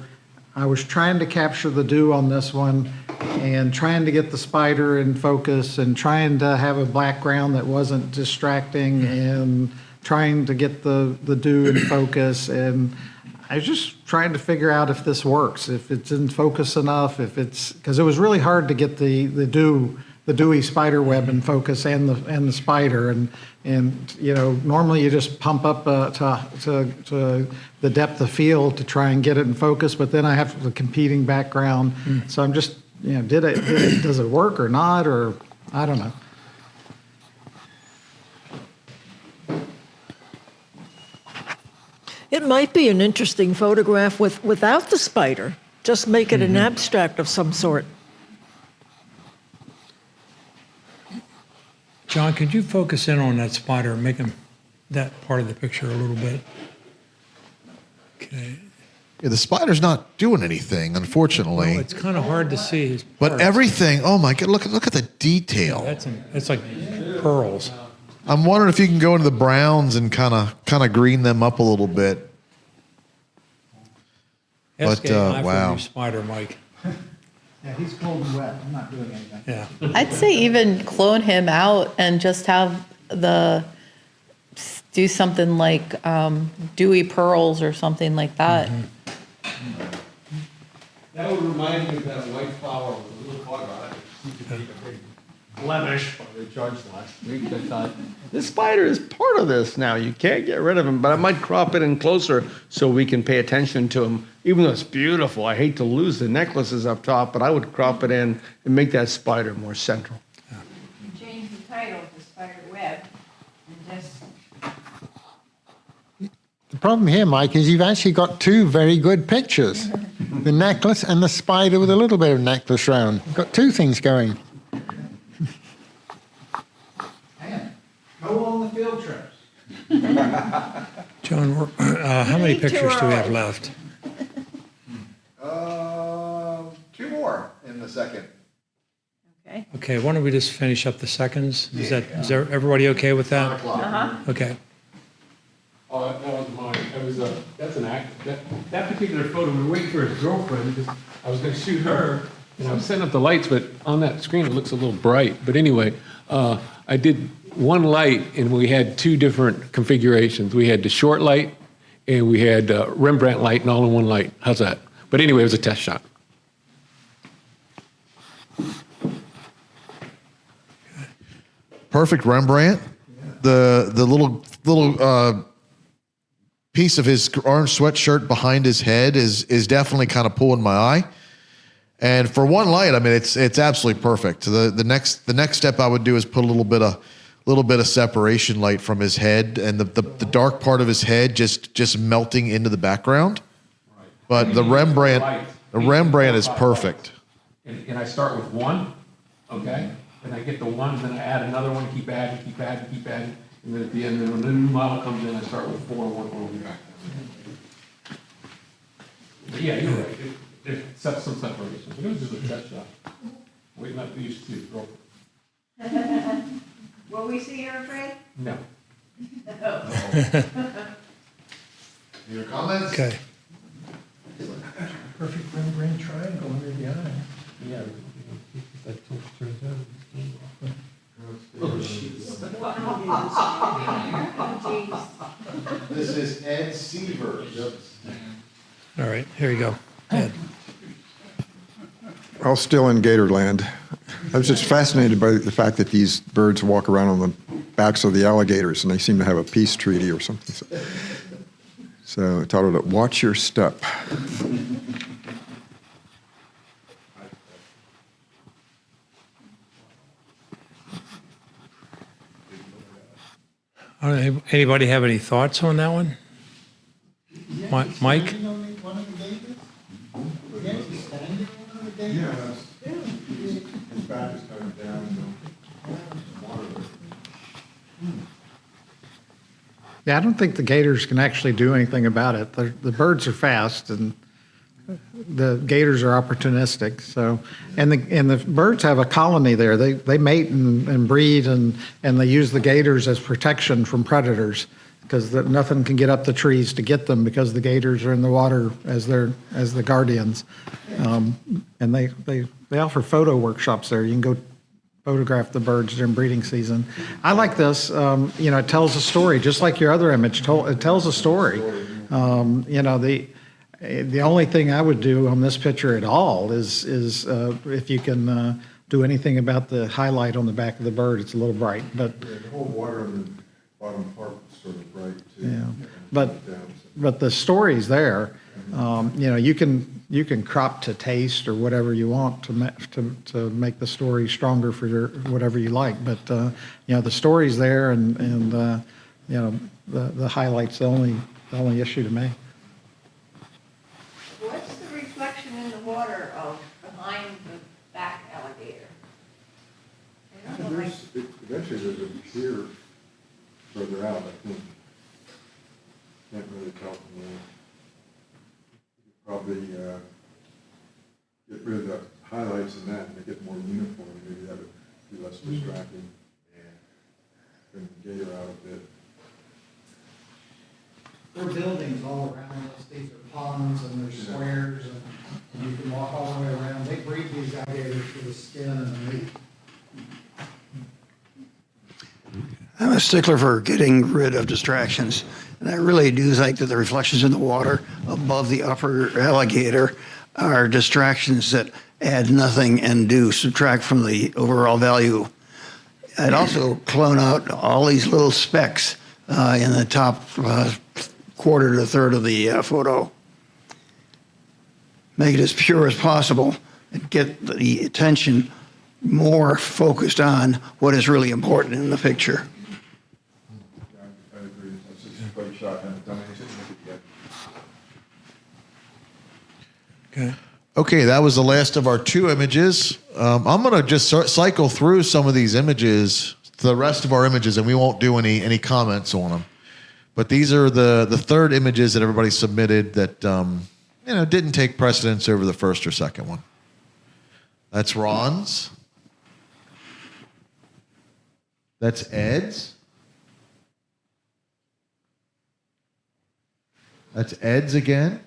I was trying to capture the dew on this one and trying to get the spider in focus and trying to have a background that wasn't distracting, and trying to get the dew in focus, and I was just trying to figure out if this works, if it's in focus enough, if it's, because it was really hard to get the dewy spider web in focus and the spider, and normally you just pump up to the depth of field to try and get it in focus, but then I have the competing background, so I'm just does it work or not, or I don't know. It might be an interesting photograph without the spider. Just make it an abstract of some sort. John, could you focus in on that spider, make that part of the picture a little bit? Okay. Yeah, the spider's not doing anything, unfortunately. No, it's kind of hard to see his But parts. everything, oh my God, look at the detail. It's like pearls. I'm wondering if you can go into the browns and kind of green them up a little bit. Ask But AI for a wow. new spider, Mike. Yeah, he's cold and wet. I'm not doing anything. Yeah. I'd say even clone him out and just have do something like dewy pearls or something like that. That would remind me of that white flower with a little bug on it. Seemed to be a big blemish by the judge last week. I thought, this spider is part of this now. You can't get rid of him, but I might crop it in closer so we can pay attention to him. Even though it's beautiful, I hate to lose the necklaces up top, but I would crop it in and make that spider more central. Change the title to Spider Web and just. The problem here, Mike, is you've actually got two very good pictures. The necklace and the spider with a little bit of necklace round. You've got two things going. Go on the field trips. John, how many pictures do we have left? Two more in the second. Okay. Okay, why don't we just finish up the seconds? Is everybody okay with that? Okay. Oh, that was mine. That was that's an act. That particular photo, we were waiting for his girlfriend because I was going to shoot her, and I was setting up the lights, but on that screen it looks a little bright. But anyway, I did one light, and we had two different configurations. We had the short light, and we had Rembrandt light, and all in one light. How's that? But anyway, it was a test shot. Perfect Rembrandt. The little piece of his orange sweatshirt behind his head is definitely kind of pulling my eye. And for one light, I mean, it's absolutely perfect. The next step I would do is put a little bit of separation light from his head and the dark part of his head just melting into the background. But the Rembrandt is perfect. And I start with one, okay? And I get the one, then I add another one, keep adding. And then at the end, when the new model comes in, I start with four, one will be back. But yeah, you're right. It sets some separation. But it was just a test shot. Wait, not used to girlfriend. Will we see her, Fred? No. Your comments? Okay. Perfect Rembrandt triangle under the eye. Yeah. This is Ed Sievers. All right, here you go. Ed. I was still in Gatorland. I was just fascinated by the fact that these birds walk around on the backs of the alligators, and they seem to have a peace treaty or something. So I titled it, Watch Your Step. Anybody have any thoughts on that one? Mike? Yeah, I don't think the gators can actually do anything about it. The birds are fast, and the gators are opportunistic. So, and the birds have a colony there. They mate and breed, and they use the gators as protection from predators because nothing can get up the trees to get them because the gators are in the water as the guardians. And they offer photo workshops there. You can go photograph the birds during breeding season. I like this. It tells a story, just like your other image. It tells a story. The only thing I would do on this picture at all is if you can do anything about the highlight on the back of the bird. It's a little bright, but Yeah, the whole water on the bottom part is sort of bright too. yeah, but the story's there. You can crop to taste or whatever you want to make the story stronger for whatever you like. But the story's there, and the highlight's the only issue to me. What's the reflection in the water of behind the back alligator? I don't know, like, Eventually there's a pier further out, I think. Can't really tell from there. Probably get rid of the highlights in that and make it more uniform. Maybe that would be less distracting. Bring the gator out a bit. There are buildings all around us. These are ponds and there's squares, and you can walk all the way around. They breed these alligators for the skin and the meat. I'm a stickler for getting rid of distractions. And I really do think that the reflections in the water above the upper alligator are distractions that add nothing and do subtract from the overall value. I'd also clone out all these little specks in the top quarter to third of the photo. Make it as pure as possible and get the attention more focused on what is really important in the picture. I agree. That's just a great shot. I haven't done anything with it yet. Okay. Okay, that was the last of our two images. I'm going to just cycle through some of these images, the rest of our images, and we won't do any comments on them. But these are the third images that everybody submitted that didn't take precedence over the first or second one. That's Ron's. That's Ed's. That's Ed's again.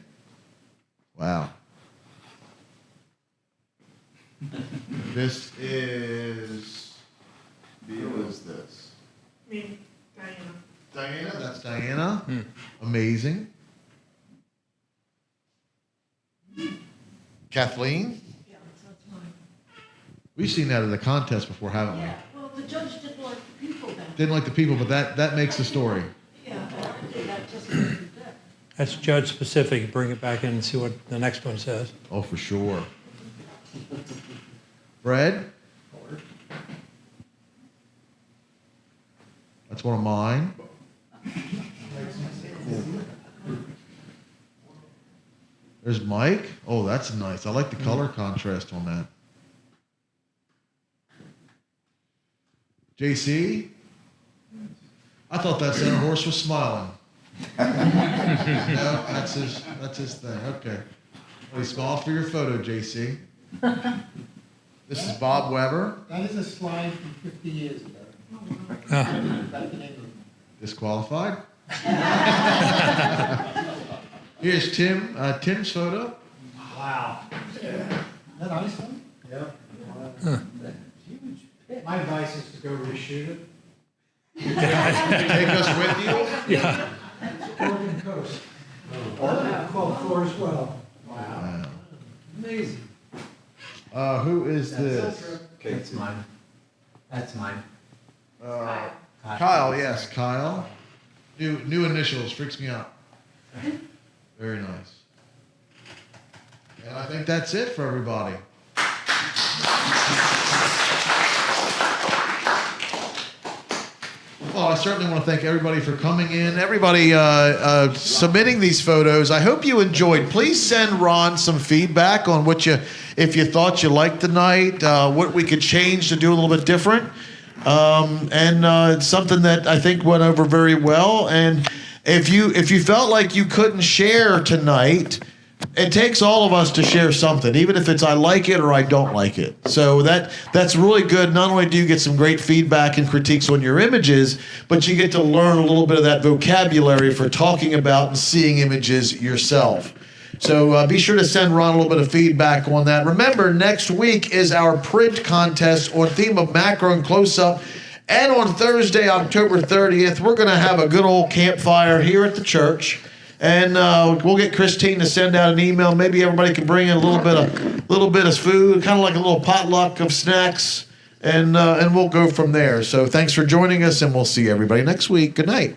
Wow. This is, who is this? Me, Diana. Diana, that's Diana. Amazing. Kathleen? Yeah, that's mine. We've seen that at a contest before, haven't we? Yeah, well, the judge didn't like the people then. Didn't like the people, but that makes the story. Yeah, that just made it that. That's judge specific. Bring it back in and see what the next one says. Oh, for sure. Fred? That's one of mine. There's Mike. Oh, that's nice. I like the color contrast on that. JC? I thought that center horse was smiling. No, that's his thing. Okay. Well, he smiled for your photo, JC. This is Bob Weber. That is a slide from 50 years ago. Ah. Back in England. Disqualified. Here's Tim. Tim's photo. Wow. Is that nice one? Yeah. Huh. My advice is to go reshoot it. Take us with you. Yeah. Oregon coast. Called for as well. Wow. Amazing. Who is this? That's mine. That's mine. Kyle, yes, Kyle. New initials, freaks me out. Very nice. And I think that's it for everybody. Well, I certainly want to thank everybody for coming in, everybody submitting these photos. I hope you enjoyed. Please send Ron some feedback on if you thought you liked the night, what we could change to do a little bit different. It's something that I think went over very well. And if you felt like you couldn't share tonight, it takes all of us to share something, even if it's I like it or I don't like it. So that's really good. Not only do you get some great feedback and critiques on your images, but you get to learn a little bit of that vocabulary for talking about and seeing images yourself. So be sure to send Ron a little bit of feedback on that. Remember, next week is our print contest on theme of macro and close-up. And on Thursday, October 30th, we're going to have a good old campfire here at the church. And we'll get Christine to send out an email. Maybe everybody can bring in a little bit of food, kind of like a little potluck of snacks, and we'll go from there. So thanks for joining us, and we'll see everybody next week. Good night.